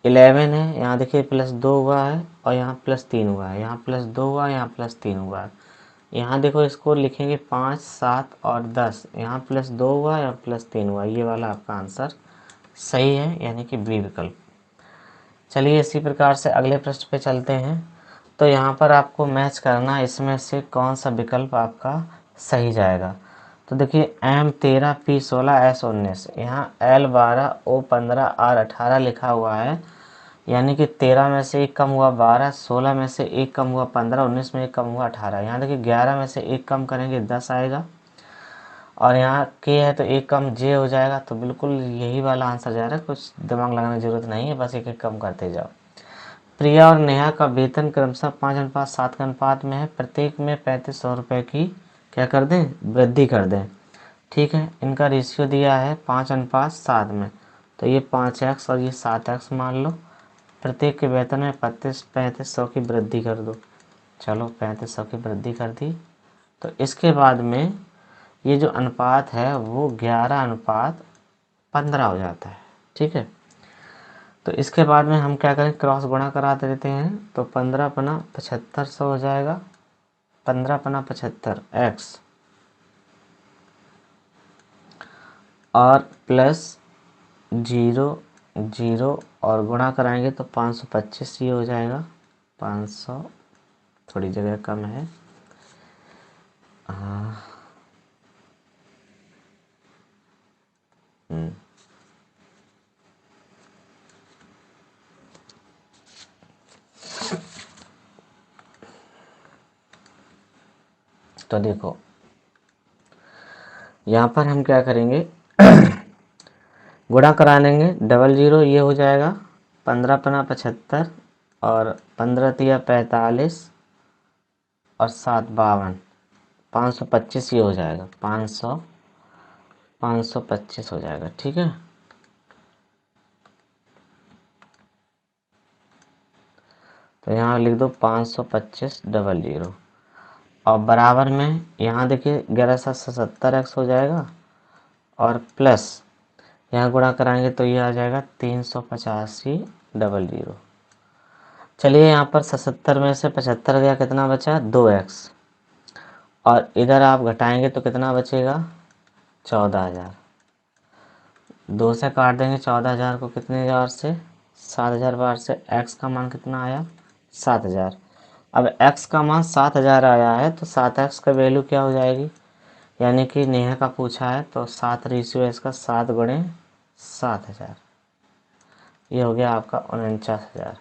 A: 11 है। यहाँ देखिए +2 हुआ है और यहाँ +3 हुआ है, यहाँ +2 हुआ है, यहाँ +3 हुआ है। यहाँ देखो इसको लिखेंगे 5, 7 और 10, यहाँ +2 हुआ है और +3 हुआ है। ये वाला आपका आंसर सही है, यानी कि बी विकल्प। चलिए इसी प्रकार से अगले प्रश्न पे चलते हैं। तो यहाँ पर आपको मैच करना है, इसमें से कौन सा विकल्प आपका सही जाएगा। तो देखिए M13 P16 S19, यहाँ L12 O15 R18 लिखा हुआ है, यानी कि 13 में से एक कम हुआ 12, 16 में से एक कम हुआ 15, 19 में एक कम हुआ 18। यहाँ देखिए 11 में से एक कम करेंगे 10 आएगा, और यहाँ के है तो एक कम जे हो जाएगा। तो बिल्कुल यही वाला आंसर जा रहा है, कुछ दिमाग लगाने की जरूरत नहीं है, बस एक एक कम करते जाओ। प्रिया और नेहा का वेतन क्रमशः 5:7 के अनुपात में है, प्रत्येक में 3500 रुपये की क्या कर दें, वृद्धि कर दें। ठीक है, इनका रेशियो दिया है 5:7 में, तो ये 5x और ये 7x मान लो। प्रत्येक के वेतन में 3500 की वृद्धि कर दो। चलो 3500 की वृद्धि कर दी। तो इसके बाद में ये जो अनुपात है वो 11:15 हो जाता है। ठीक है, तो इसके बाद में हम क्या करें, क्रॉस गुणा करा देते हैं। तो 15×75 हो जाएगा, 15×75 x, और प्लस 0 0 और गुणा कराएंगे तो 525 ये हो जाएगा। 500 थोड़ी जगह कम है, हाँ। तो देखो यहाँ पर हम क्या करेंगे गुणा कराएंगे 00 ये हो जाएगा 15 पना 75 और 15 तिया 45 और 7 52 525 ये हो जाएगा 525 हो जाएगा। ठीक है, तो यहाँ लिख दो 525 और बराबर में यहाँ देखिए 1170x हो जाएगा और प्लस यहाँ गुणा कराएंगे तो ये आ जाएगा 385 चलिए यहाँ पर 77 में से 75 गया, कितना बचा 2x और इधर आप घटाएंगे तो कितना बचेगा 14,000। 2 से काट देंगे 14,000 को कितने हज़ार से 7,000 बार से, x का मान कितना आया 7,000। अब x का मान 7,000 आया है तो 7x का वैल्यू क्या हो जाएगी, यानी कि नेहा का पूछा है तो 7 रेशियो इसका 7 गुणे 7,000 ये हो गया आपका 49,000,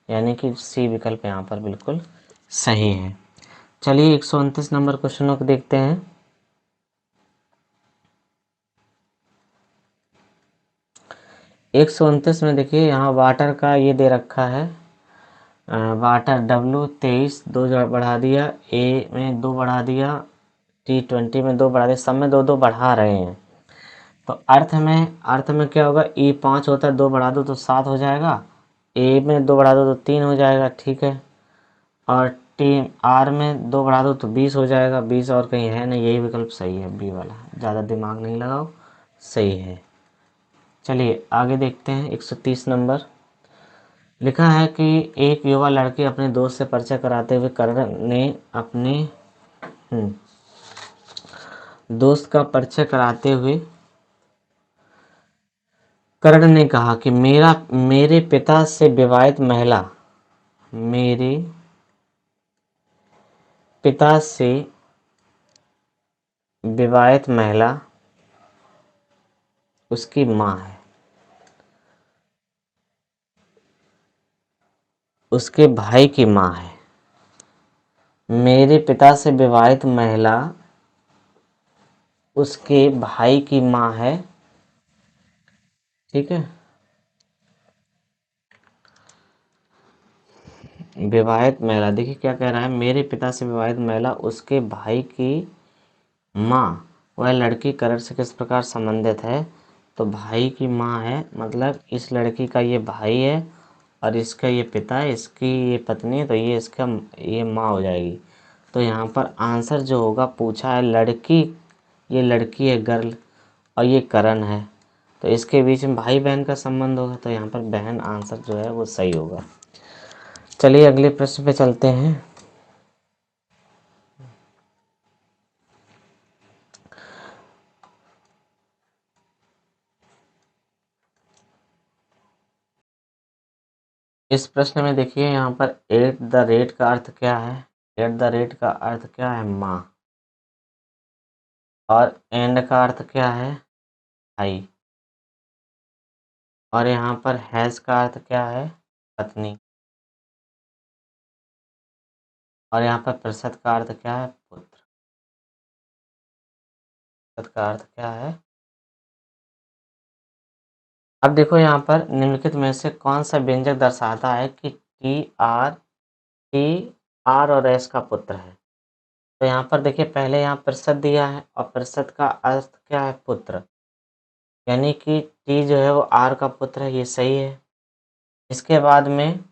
A: यानी कि सी विकल्प यहाँ पर बिल्कुल सही है। चलिए 129 नंबर क्वेश्चनों को देखते हैं। एक सौ उनतीस में देखिए यहाँ वाटर का ये दे रखा है, वाटर W23 2 बढ़ा दिया, ए में 2 बढ़ा दिया, T20 में 2 बढ़ा दिया, सब में 2 बढ़ा रहे हैं। तो अर्थ में क्या होगा, E5 होता है 2 बढ़ा दो तो 7 हो जाएगा, ए में 2 बढ़ा दो तो 3 हो जाएगा। ठीक है, और टी आर में 2 बढ़ा दो तो 20 हो जाएगा, 20 और कहीं है नहीं, यही विकल्प सही है बी वाला, ज़्यादा दिमाग नहीं लगाओ, सही है। चलिए आगे देखते हैं 130 नंबर। लिखा है कि एक युवा लड़की अपने दोस्त से परिचय कराते हुए करण ने अपने दोस्त का परिचय कराते हुए करण ने कहा कि मेरे पिता से विवाहित महिला मेरे पिता से विवाहित महिला उसकी माँ है, उसके भाई की माँ है। मेरे पिता से विवाहित महिला उसके भाई की माँ है। ठीक है, विवाहित महिला, देखिए क्या कह रहा है, मेरे पिता से विवाहित महिला उसके भाई की माँ, वह लड़की करण से किस प्रकार संबंधित है, तो भाई की माँ है, मतलब इस लड़की का ये भाई है और इसका ये पिता है, इसकी ये पत्नी है, तो ये इसका ये माँ हो जाएगी। तो यहाँ पर आंसर जो होगा, पूछा है लड़की, ये लड़की है गर्ल और ये करण है, तो इसके बीच में भाई बहन का संबंध होगा, तो यहाँ पर बहन आंसर जो है वो सही होगा। चलिए अगले प्रश्न पे चलते हैं। इस प्रश्न में देखिए यहाँ पर एट द रेट का अर्थ क्या है, एट द रेट का अर्थ क्या है माँ, और एंड का अर्थ क्या है भाई, और यहाँ पर हैज का अर्थ क्या है पत्नी, और यहाँ पर प्रतिशत का अर्थ क्या है पुत्र, प्रतिशत का अर्थ क्या है। अब देखो यहाँ पर निम्नलिखित में से कौन सा व्यंजक दर्शाता है कि टी आर और एस का पुत्र है। तो यहाँ पर देखिए पहले यहाँ प्रतिशत दिया है और प्रतिशत का अर्थ क्या है पुत्र, यानी कि टी जो है वो आर का पुत्र है, ये सही है। इसके बाद में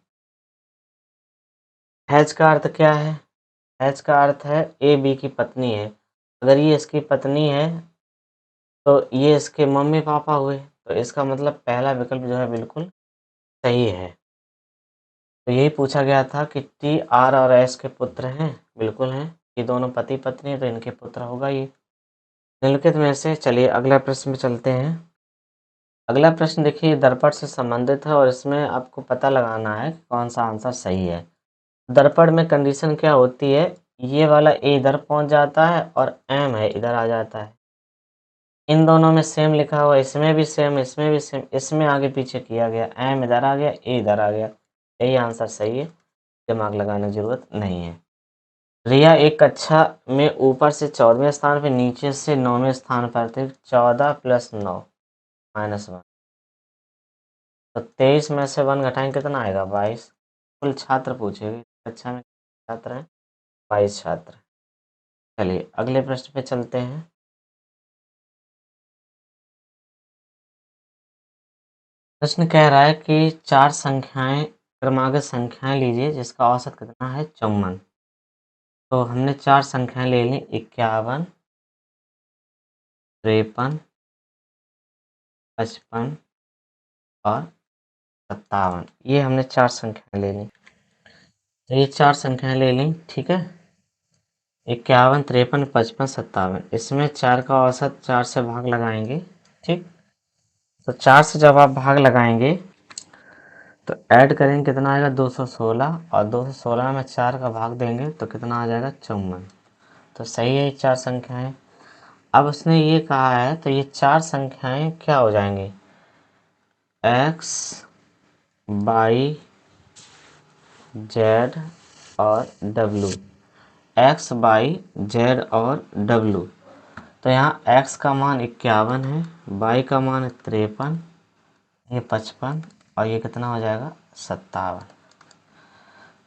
A: हैज का अर्थ क्या है, हैज का अर्थ है ए बी की पत्नी है, अगर ये इसकी पत्नी है तो ये इसके मम्मी पापा हुए, तो इसका मतलब पहला विकल्प जो है बिल्कुल सही है। तो यही पूछा गया था कि टी आर और एस के पुत्र हैं, बिल्कुल हैं, ये दोनों पति पत्नी हैं तो इनके पुत्र होगा ये निम्नलिखित में से। चलिए अगला प्रश्न में चलते हैं। अगला प्रश्न देखिए दर्पण से संबंधित है और इसमें आपको पता लगाना है कि कौन सा आंसर सही है। दर्पण में कंडीशन क्या होती है, ये वाला ए इधर पहुंच जाता है और एम है इधर आ जाता है, इन दोनों में सेम लिखा हुआ, इसमें भी सेम, इसमें भी सेम, इसमें आगे पीछे किया गया, एम इधर आ गया ए इधर आ गया, यही आंसर सही है, दिमाग लगाने की जरूरत नहीं है। रिया एक कक्षा में ऊपर से 14वें स्थान पर नीचे से 9वें स्थान पर थे, 14 + 9 -1। तो 23 में से 1 घटाएंगे कितना आएगा? 22। कुल छात्र पूछेगी कक्षा में छात्र हैं? 22 छात्र। चलिए अगले प्रश्न पे चलते हैं। प्रश्न कह रहा है कि 4 संख्याएं क्रमागत संख्याएं लीजिए जिसका औसत कितना है? 54। तो हमने 4 संख्याएं ले ली 51, 53, 55 और 57। ये हमने 4 संख्याएं ले ली। तो ये 4 संख्याएं ले ली, ठीक है। 51, 53, 55, 57। इसमें 4 का औसत 4 से भाग लगाएंगे, ठीक। तो 4 से जब आप भाग लगाएंगे तो ऐड करेंगे कितना आएगा? 216। और 216 में 4 का भाग देंगे तो कितना आ जाएगा? 54। तो सही है ये 4 संख्याएं। अब उसने ये कहा है तो ये 4 संख्याएं क्या हो जाएंगी? x, y, z और w। x, y, z और w। तो यहाँ x का मान 51 है, y का मान है 53, ये 55 और ये कितना हो जाएगा? 57।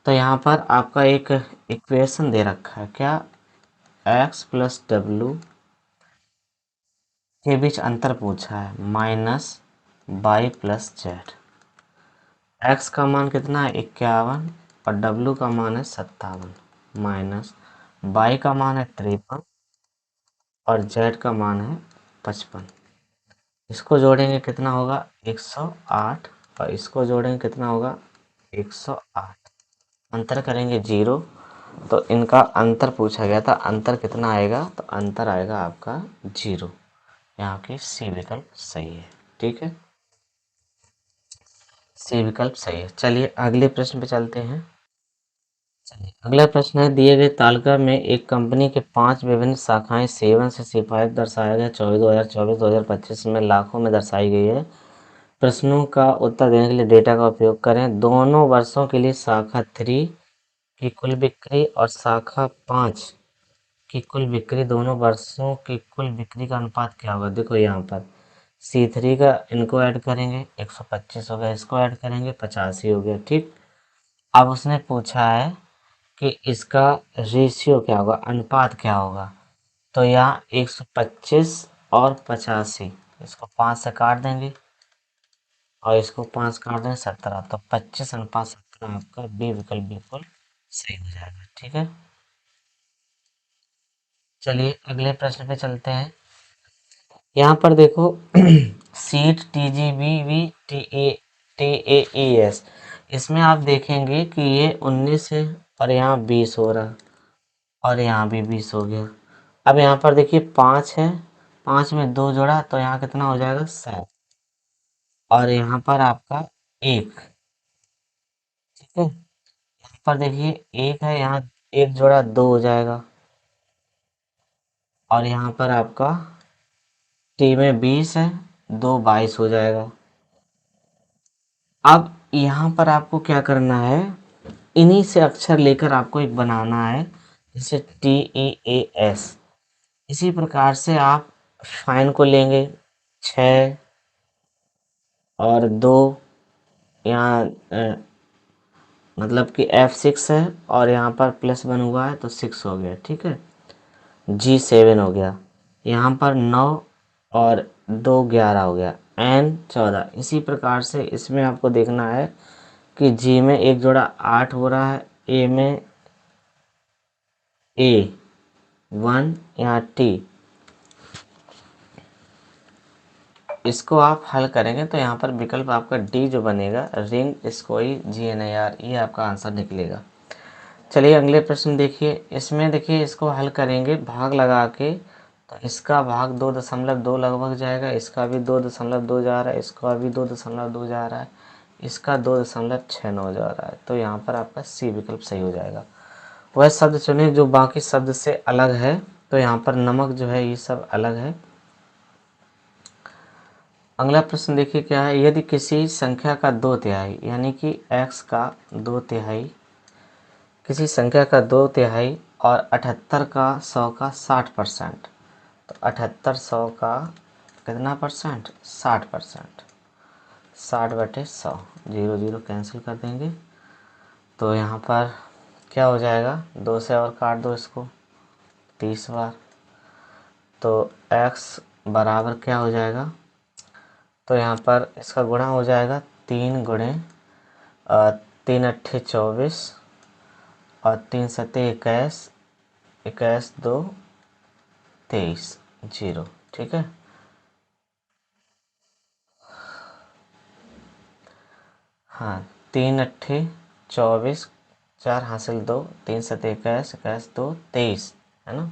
A: तो यहाँ पर आपका एक इक्वेशन दे रखा है, क्या? x प्लस डब्लू के बीच अंतर पूछा है, minus y plus Z. x का मान कितना है? 51 और w का मान है 57, माइनस y का मान है 53 और z का मान है 55। इसको जोड़ेंगे कितना होगा? 108 और इसको जोड़ेंगे कितना होगा? 108। अंतर करेंगे 0। तो इनका अंतर पूछा गया था, अंतर कितना आएगा? तो अंतर आएगा आपका 0। यहाँ की सी विकल्प सही है, ठीक है। सी विकल्प सही है। चलिए अगले प्रश्न पे चलते हैं। चलिए अगला प्रश्न है, दिए गए तालिका में एक कंपनी के 5 विभिन्न शाखाएं C1 से C5 दर्शाया गया 2024-2025 में लाखों में दर्शाई गई है। प्रश्नों का उत्तर देने के लिए डेटा का उपयोग करें। दोनों वर्षों के लिए शाखा 3 की कुल बिक्री और शाखा 5 की कुल बिक्री, दोनों वर्षों की कुल बिक्री का अनुपात क्या होगा? देखो यहाँ पर C3 का इनको ऐड करेंगे 125 हो गया, इसको ऐड करेंगे 85 हो गया, ठीक। अब उसने पूछा है कि इसका रेशियो क्या होगा, अनुपात क्या होगा? तो यहाँ 125 और 85, इसको 5 से काट देंगे और इसको 5 काट देंगे 17। तो 25:17 आपका बी विकल्प बिल्कुल सही हो जाएगा, ठीक है। चलिए अगले प्रश्न पे चलते हैं। यहाँ पर देखो सीट TGBV TAES, इसमें आप देखेंगे कि ये 19 है और यहाँ 20 हो रहा और यहाँ भी 20 हो गया। अब यहाँ पर देखिए 5 है, 5 में 2 जोड़ा तो यहाँ कितना हो जाएगा? 7। और यहाँ पर आपका 1, ठीक है। यहाँ पर देखिए 1 है, यहाँ 1 जोड़ा 2 हो जाएगा और यहाँ पर आपका टी में 20 है, 2 22 हो जाएगा। अब यहाँ पर आपको क्या करना है? इन्हीं से अक्षर लेकर आपको एक बनाना है, जैसे TEAS। इसी प्रकार से आप फाइन को लेंगे 6 और 2, यहाँ मतलब कि F6 है और यहाँ पर +1 हुआ है तो 6 हो गया, ठीक है। G7 हो गया, यहाँ पर 9 और 2 11 हो गया, N 14। इसी प्रकार से इसमें आपको देखना है कि G में 1 जोड़ा 8 हो रहा है, A में A1, यहाँ T। इसको आप हल करेंगे तो यहाँ पर विकल्प आपका डी जो बनेगा, रिंग स्कोई GNAR, ये आपका आंसर निकलेगा। चलिए अगले प्रश्न देखिए। इसमें देखिए इसको हल करेंगे भाग लगा के, तो इसका भाग 2.2 लगभग जाएगा, इसका भी 2.2 जा रहा है, इसका भी 2.2 जा रहा है, इसका 2.69 जा रहा है। तो यहाँ पर आपका सी विकल्प सही हो जाएगा। वह शब्द चुने जो बाकी शब्द से अलग है। तो यहाँ पर नमक जो है ये सब अलग है। अगला प्रश्न देखिए क्या है, यदि किसी संख्या का 2/3 यानी कि x का 2/3, किसी संख्या का 2/3 और 78 का 100 का 60%, तो 78 100 का कितना परसेंट? 60%। 60/100, 0 0 कैंसिल कर देंगे। तो यहाँ पर क्या हो जाएगा, 2 से और काट दो इसको 30 बार, तो x बराबर क्या हो जाएगा, तो यहाँ पर इसका गुणा हो जाएगा 3 गुणे 3 अट्ठे 24 और 3 सत्ते 21, 21 2 23 0। ठीक है, हाँ 3 अट्ठे 24, 4 हासिल 2, 3 सत्ते 21, 21 2 23, है ना।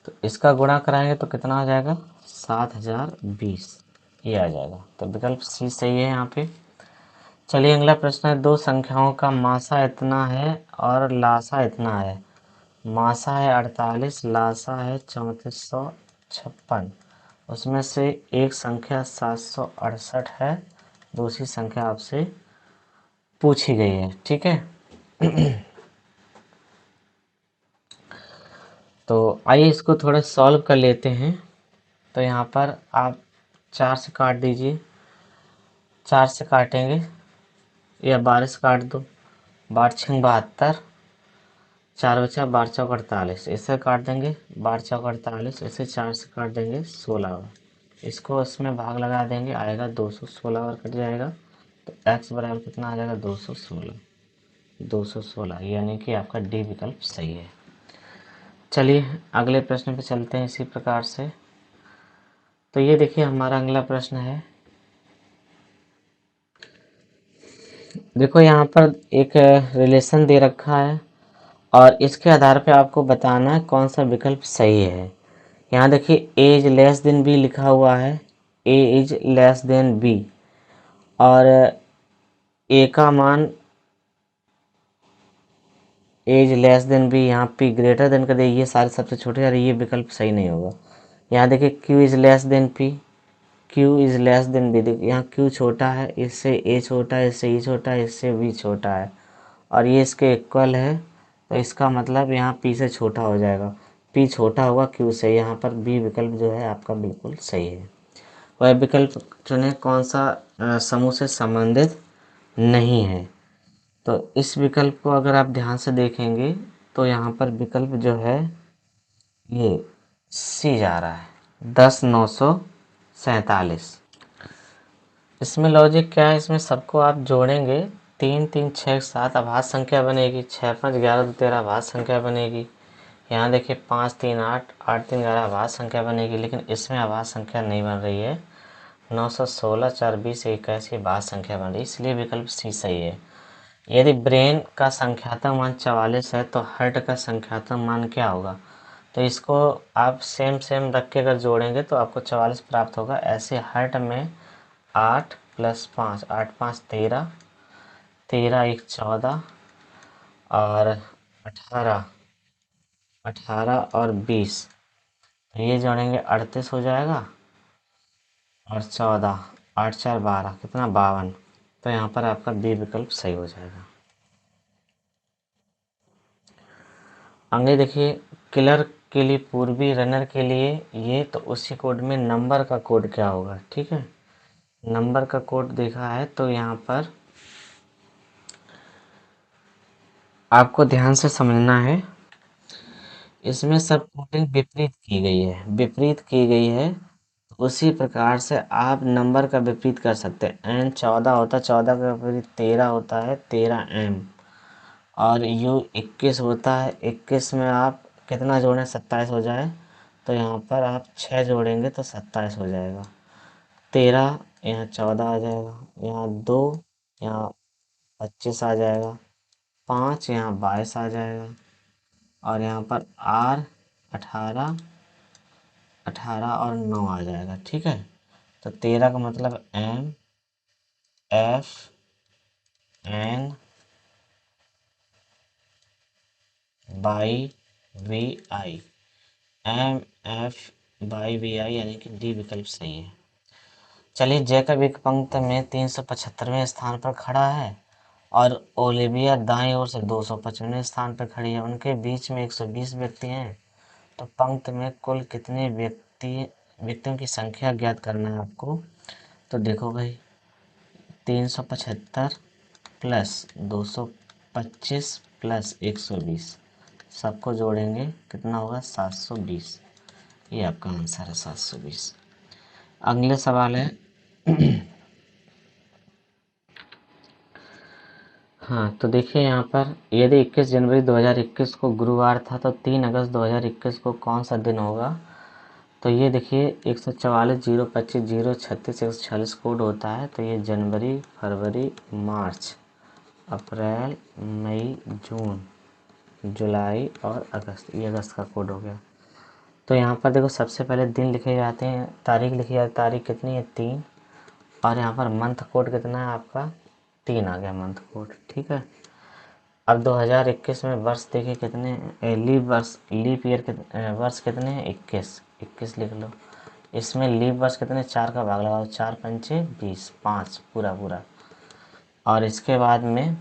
A: तो इसका गुणा कराएंगे तो कितना आ जाएगा, 7020, ये आ जाएगा। तो विकल्प सी सही है यहाँ पे। चलिए अगला प्रश्न है, दो संख्याओं का मासा इतना है और लासा इतना है। मासा है 48, लासा है 3456। उसमें से एक संख्या 768 है, दूसरी संख्या आपसे पूछी गई है। ठीक है, तो आइए इसको थोड़ा सॉल्व कर लेते हैं। तो यहाँ पर आप 4 से काट दीजिए, 4 से काटेंगे या 12 से काट दो, 12 छः 72, 4 बचा 12 चौक 48, इसे काट देंगे 12 चौक 48, इसे 4 से काट देंगे 16 बार, इसको इसमें भाग लगा देंगे, आएगा 216 बार कट जाएगा। तो x बराबर कितना आ जाएगा, 216, 216, यानी कि आपका डी विकल्प सही है। चलिए अगले प्रश्न पे चलते हैं इसी प्रकार से। तो ये देखिए हमारा अगला प्रश्न है, देखो यहाँ पर एक रिलेशन दे रखा है और इसके आधार पे आपको बताना है कौन सा विकल्प सही है। यहाँ देखिए ए इज लेस देन बी लिखा हुआ है, ए इज लेस देन बी, और ए का मान ए इज लेस देन बी, यहाँ पी ग्रेटर देन कर दे, ये सारे सबसे छोटे, अरे ये विकल्प सही नहीं होगा। यहाँ देखिए Q is less than P, Q is less than B, देखिए यहाँ क्यू छोटा है, इससे ए छोटा है, इससे ई छोटा है, इससे बी छोटा है, और ये इसके इक्वल है, तो इसका मतलब यहाँ पी से छोटा हो जाएगा, पी छोटा होगा क्यू से, यहाँ पर बी विकल्प जो है आपका बिल्कुल सही है। वह विकल्प चुने कौन सा समूह से संबंधित नहीं है। तो इस विकल्प को अगर आप ध्यान से देखेंगे तो यहाँ पर विकल्प जो है ये सी जा रहा है, 10,947। इसमें लॉजिक क्या है, इसमें सबको आप जोड़ेंगे, 3 3 6 7 अभाज्य संख्या बनेगी, 6 5 11 2 13 अभाज्य संख्या बनेगी। यहाँ देखिए 5 3 8 8 3 11 अभाज्य संख्या बनेगी, लेकिन इसमें अभाज्य संख्या नहीं बन रही है। 916 4 20 21 की भाज्य संख्या बन रही है, इसलिए विकल्प सी सही है। यदि ब्रेन का संख्यात्मक मान 44 है तो हर्ट का संख्यात्मक मान क्या होगा। तो इसको आप सेम सेम रख के अगर जोड़ेंगे तो आपको 44 प्राप्त होगा। ऐसे हर्ट में 8 + 5, 8 5 13, 13 1 14 और 18, 18 और 20, तो ये जोड़ेंगे 38 हो जाएगा, और 14 8 4 12, कितना 52। तो यहाँ पर आपका बी विकल्प सही हो जाएगा। आगे देखिए, किलर के लिए पूर्वी, रनर के लिए ये, तो उसी कोड में नंबर का कोड क्या होगा। ठीक है, नंबर का कोड देखा है तो यहाँ पर आपको ध्यान से समझना है, इसमें सब कोडिंग विपरीत की गई है, विपरीत की गई है। उसी प्रकार से आप नंबर का विपरीत कर सकते हैं। एन 14 होता है, 14 का विपरीत 13 होता है, 13 एम, और यू 21 होता है, 21 में आप कितना जोड़ें, 27 हो जाए, तो यहाँ पर आप 6 जोड़ेंगे तो 27 हो जाएगा। 13 यहाँ 14 आ जाएगा, यहाँ 2 यहाँ 25 आ जाएगा, 5 यहाँ 22 आ जाएगा, और यहाँ पर आर 18, 18 और 9 आ जाएगा। ठीक है, तो 13 का मतलब M F N by V I, M F by V I, यानी कि डी विकल्प सही है। चलिए जैकब एक पंक्ति में 375वें स्थान पर खड़ा है और ओलिविया दाईं ओर से 255वें स्थान पर खड़ी है। उनके बीच में 120 व्यक्ति हैं। तो पंक्ति में कुल कितने व्यक्तियों की संख्या ज्ञात करना है आपको। तो देखो भाई, 375 प्लस 225 प्लस 120, सबको जोड़ेंगे कितना होगा, 720। ये आपका आंसर है 720। अगले सवाल है हाँ, तो देखिए यहाँ पर, यदि 21 जनवरी 2021 को गुरुवार था तो 3 अगस्त 2021 को कौन सा दिन होगा। तो ये देखिए 144 025 036 146 कोड होता है। तो ये जनवरी, फरवरी, मार्च, अप्रैल, मई, जून, जुलाई और अगस्त, ये अगस्त का कोड हो गया। तो यहाँ पर देखो, सबसे पहले दिन लिखे जाते हैं, तारीख लिखी जाती है। तारीख कितनी है, 3। और यहाँ पर मंथ कोड कितना है आपका, 3 आ गया मंथ कोड, ठीक है। अब 2021 में वर्ष देखिए कितने, लीप ईयर वर्ष कितने हैं, 21, 21 लिख लो। इसमें लीप वर्ष कितने, 4 का भाग लगाओ, 4 पंचे 20, 5 पूरा पूरा। और इसके बाद में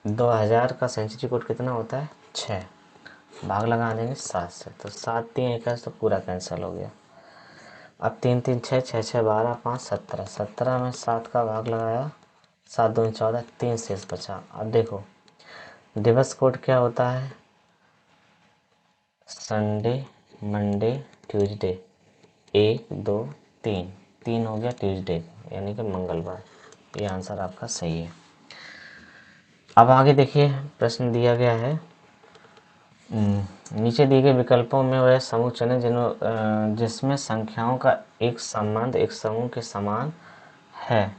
A: 2000 का सेंचुरी कोड कितना होता है, 6, भाग लगा देंगे 7 से। तो 7 3 21, तो पूरा कैंसिल हो गया। अब 3 3 6 6 6 12 5 17, 17 में 7 का भाग लगाया, 7 2 14, 3 शेष बचा। अब देखो दिवस कोड क्या होता है, संडे, मंडे, ट्यूसडे, 1 2 3, 3 हो गया ट्यूसडे यानी कि मंगलवार। ये आंसर आपका सही है। अब आगे देखिए, प्रश्न दिया गया है, नीचे दिए गए विकल्पों में वह समूह चुनें जिसमें संख्याओं का एक संबंध एक समूह के समान है।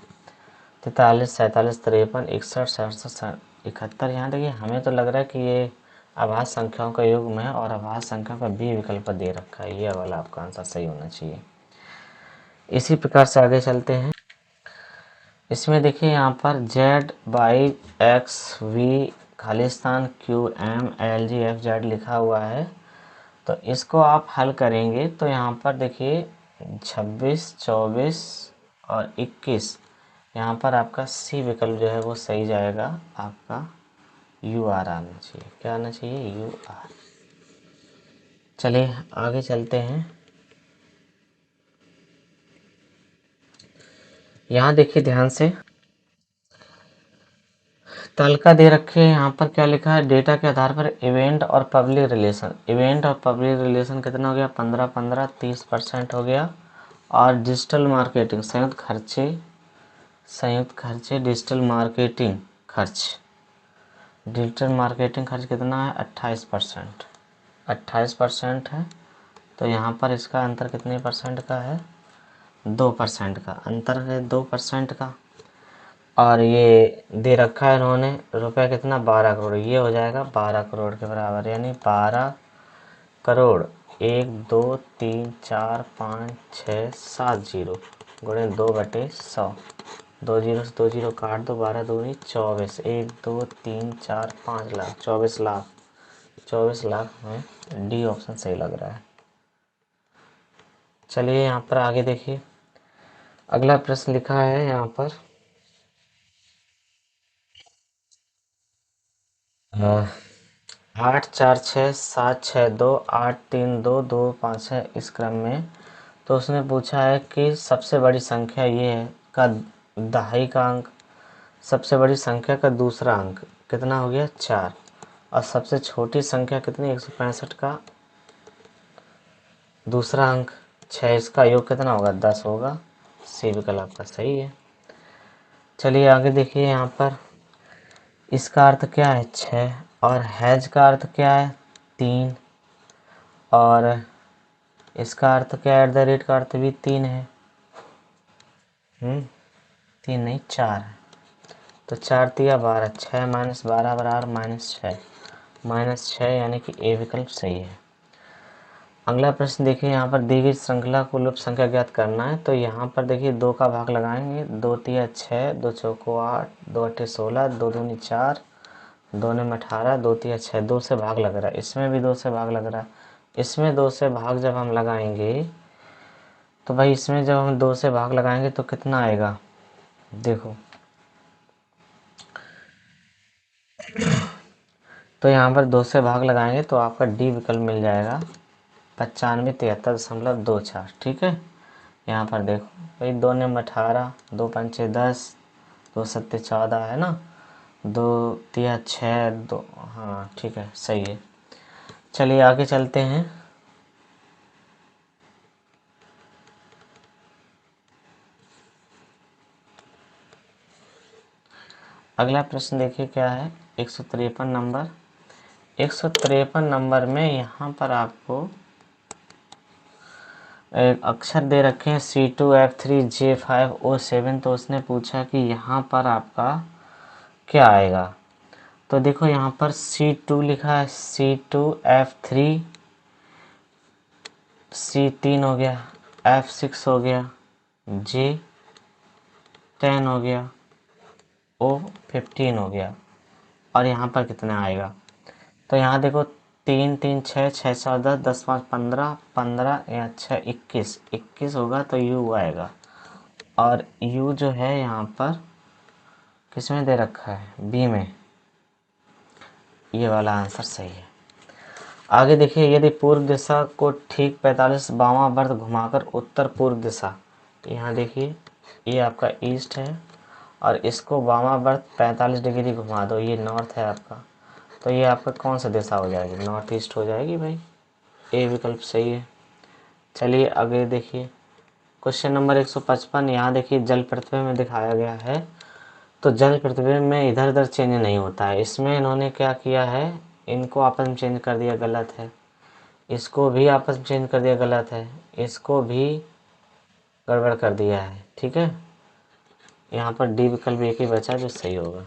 A: 43 47 53 61 67 71। यहाँ देखिए, हमें तो लग रहा है कि ये अभाज्य संख्याओं का युग्म है और अभाज्य संख्या का बी विकल्प दे रखा है। ये वाला आपका आंसर सही होना चाहिए। इसी प्रकार से आगे चलते हैं। इसमें देखिए यहाँ पर Z/X/V खालिस्तान QMLGFZ लिखा हुआ है। तो इसको आप हल करेंगे तो यहाँ पर देखिए 26 24 और 21, यहाँ पर आपका सी विकल्प जो है वो सही जाएगा। आपका UR आना चाहिए। क्या आना चाहिए, UR। चलिए आगे चलते हैं। यहाँ देखिए ध्यान से, तालिका दे रखे हैं। यहाँ पर क्या लिखा है, डेटा के आधार पर इवेंट और पब्लिक रिलेशन। इवेंट और पब्लिक रिलेशन कितना हो गया, 15 15 30% हो गया। और डिजिटल मार्केटिंग संयुक्त खर्चे डिजिटल मार्केटिंग खर्च कितना है, 28%। 28% है। तो यहाँ पर इसका अंतर कितने परसेंट का है, 2% का अंतर है, 2% का। और ये दे रखा है इन्होंने रुपया कितना, 12 करोड़। ये हो जाएगा 12 करोड़ के बराबर, यानी 12 करोड़ 1 2 3 4 5 6 7 जीरो गुणे 2/100। 2 जीरो से 2 जीरो काट दो, 12 दूनी 24, 1 2 3 4 5 लाख, 24 लाख। 24 लाख में डी ऑप्शन सही लग रहा है। चलिए यहाँ पर आगे देखिए, अगला प्रश्न लिखा है यहाँ पर, 8 4 6 7 6 2 8 3 2 2 5 है इस क्रम में। तो उसने पूछा है कि सबसे बड़ी संख्या ये है का दहाई का अंक, सबसे बड़ी संख्या का दूसरा अंक कितना हो गया, 4। और सबसे छोटी संख्या कितनी, 165 का दूसरा अंक 6। इसका योग कितना होगा, 10 होगा। सी विकल्प आपका सही है। चलिए आगे देखिए, यहाँ पर इसका अर्थ क्या है, 6। और हैज का अर्थ क्या है, 3। और इसका अर्थ क्या है, @ का अर्थ भी 3 है। 3 नहीं 4 है। तो 4 तिया 12, 6 - 12 बराबर -6, -6 यानी कि ए विकल्प सही है। अगला प्रश्न देखिए, यहाँ पर दी गई श्रृंखला को लुप्त संख्या ज्ञात करना है। तो यहाँ पर देखिए 2 का भाग लगाएंगे, 2 तिया 6, 2 चौको 8, 2 अट्ठे 16, 2 दूनी 4, 2 ने 18, 2 तिया 6, 2 से भाग लग रहा है। इसमें भी 2 से भाग लग रहा है। इसमें 2 से भाग जब हम लगाएंगे तो भाई, इसमें जब हम 2 से भाग लगाएंगे तो कितना आएगा, देखो तो यहाँ पर 2 से भाग लगाएंगे तो आपका डी विकल्प मिल जाएगा 9573.24। ठीक है, यहाँ पर देखो भाई, 2 नंबर 18, 2 पंचे 10, 2 सत्ते 14 है ना, 2 तिया 6, 2, हाँ ठीक है, सही है। चलिए आगे चलते हैं। अगला प्रश्न देखिए क्या है, 153 नंबर। 153 नंबर में यहाँ पर आपको एक अक्षर दे रखे हैं C2F3J5O7। तो उसने पूछा कि यहाँ पर आपका क्या आएगा। तो देखो यहाँ पर C2 लिखा है, C2F3, C3 हो गया, F6 हो गया, J10 हो गया, O15 हो गया, और यहाँ पर कितना आएगा। तो यहाँ देखो 3 3 6 6 7 10 10 5 15 15 या 6 21 21 होगा तो U आएगा। और U जो है यहाँ पर किस में दे रखा है, बी में। ये वाला आंसर सही है। आगे देखिए, यदि पूर्व दिशा को ठीक 45 वामावर्त घुमाकर उत्तर पूर्व दिशा, यहाँ देखिए ये आपका ईस्ट है और इसको वामावर्त 45 डिग्री घुमा दो, ये नॉर्थ है आपका, तो ये आपका कौन सा दिशा हो जाएगी, नॉर्थ ईस्ट हो जाएगी भाई। ए विकल्प सही है। चलिए आगे देखिए, क्वेश्चन नंबर 155। यहाँ देखिए जल पृथ्वी में दिखाया गया है। तो जल पृथ्वी में इधर उधर चेंज नहीं होता है, इसमें इन्होंने क्या किया है, इनको आपस में चेंज कर दिया, गलत है। इसको भी आपस में चेंज कर दिया, गलत है। इसको भी गड़बड़ कर दिया है। ठीक है, यहाँ पर डी विकल्प एक ही बचा जो सही होगा।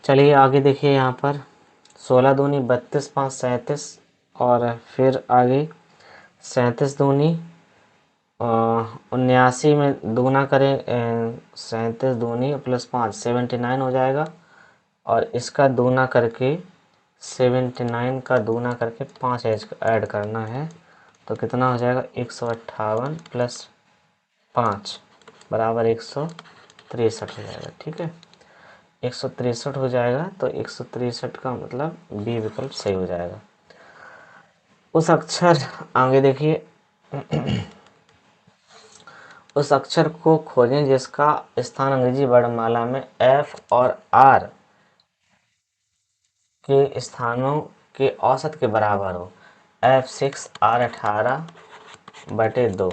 A: चलिए आगे देखिए, यहाँ पर 16 दूनी 32 5 37, और फिर आगे 37 दूनी 79 में दूना करें, 37 दूनी प्लस 5 79 हो जाएगा, और इसका दूना करके 79 का दूना करके 5 ऐड करना है, तो कितना हो जाएगा, 158 प्लस 5 बराबर 163 हो जाएगा। ठीक है, 163 हो जाएगा, तो 163 का मतलब बी विकल्प सही हो जाएगा। उस अक्षर, आगे देखिए, उस अक्षर को खोजें जिसका स्थान अंग्रेजी वर्णमाला में एफ और आर के स्थानों के औसत के बराबर हो। F6 R18/2,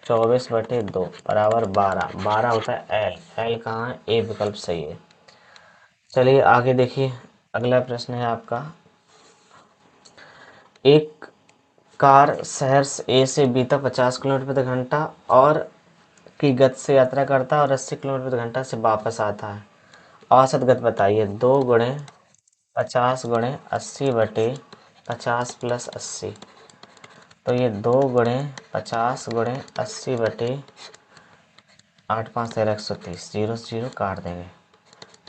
A: 24/2 बराबर 12, 12 होता है एल, एल कहाँ है, ए विकल्प सही है। चलिए आगे देखिए, अगला प्रश्न है आपका, एक कार शहर ए से बी तक 50 किलोमीटर प्रति घंटा और की गति से यात्रा करता है और 80 किलोमीटर प्रति घंटा से वापस आता है। औसत गति बताइए। 2 गुणे 50 गुणे 80/50 प्लस 80, तो ये 2 गुणे 50 गुणे 80/8 5 13 130, 0 से 0 काट देंगे,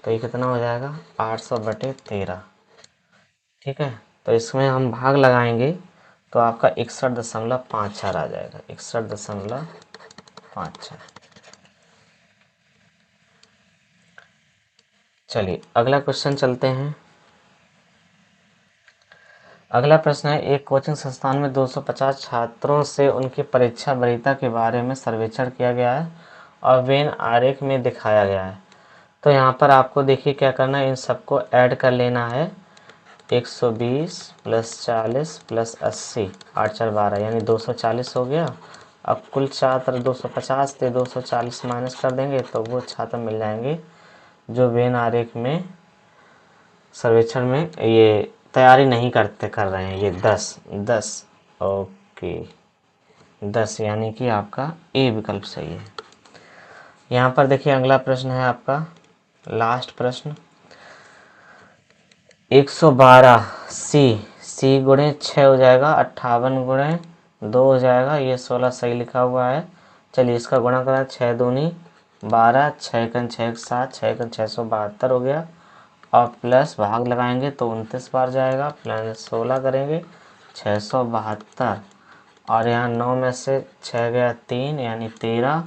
A: तो ये कितना हो जाएगा, 800/13। ठीक है, तो इसमें हम भाग लगाएंगे तो आपका 61.54 आ जाएगा, 61.54। चलिए अगला क्वेश्चन चलते हैं। अगला प्रश्न है, एक कोचिंग संस्थान में 250 छात्रों से उनकी परीक्षा वरीयता के बारे में सर्वेक्षण किया गया है और वेन आरेख में दिखाया गया है। तो यहाँ पर आपको देखिए क्या करना है, इन सबको ऐड कर लेना है। 120 प्लस 40 प्लस 80, 8 4 12 यानी 240 हो गया। अब कुल छात्र 250 थे, 240 माइनस कर देंगे तो वो छात्र मिल जाएंगे जो वेन आरेख में सर्वेक्षण में ये तैयारी नहीं कर रहे हैं। ये 10 ओके, 10 यानी कि आपका ए विकल्प सही है। यहाँ पर देखिए अगला प्रश्न है आपका लास्ट प्रश्न, 112 सी गुणे 6 हो जाएगा, 58 गुणे 2 हो जाएगा, ये 16 सही लिखा हुआ है। चलिए इसका गुणा करा, 6 दूनी 12, 6 कन 6 7, 6 कन 672 हो गया, और प्लस भाग लगाएंगे तो 29 बार जाएगा, प्लस 16 करेंगे 672, और यहाँ 9 में से 6 गया 3 यानी 13,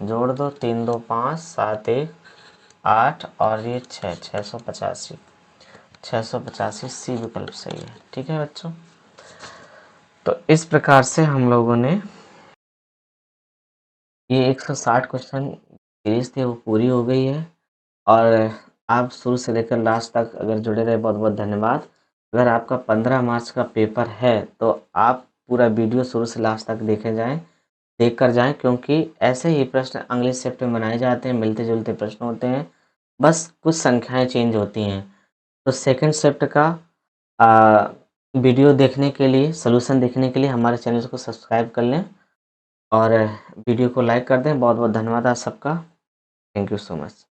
A: जोड़ दो 3 2 5 7 1 8 और ये 6 685। 685 सी विकल्प सही है। ठीक है बच्चों, तो इस प्रकार से हम लोगों ने ये 160 क्वेश्चन सीरीज थी वो पूरी हो गई है। और आप शुरू से लेकर लास्ट तक अगर जुड़े रहे, बहुत बहुत धन्यवाद। अगर आपका 15 मार्च का पेपर है तो आप पूरा वीडियो शुरू से लास्ट तक देख कर जाएं, क्योंकि ऐसे ही प्रश्न अगले शिफ्ट में बनाए जाते हैं, मिलते जुलते प्रश्न होते हैं, बस कुछ संख्याएं चेंज होती हैं। तो सेकंड शिफ्ट का वीडियो देखने के लिए, सोल्यूशन देखने के लिए हमारे चैनल को सब्सक्राइब कर लें और वीडियो को लाइक कर दें। बहुत बहुत धन्यवाद आप सबका। Thank you so much.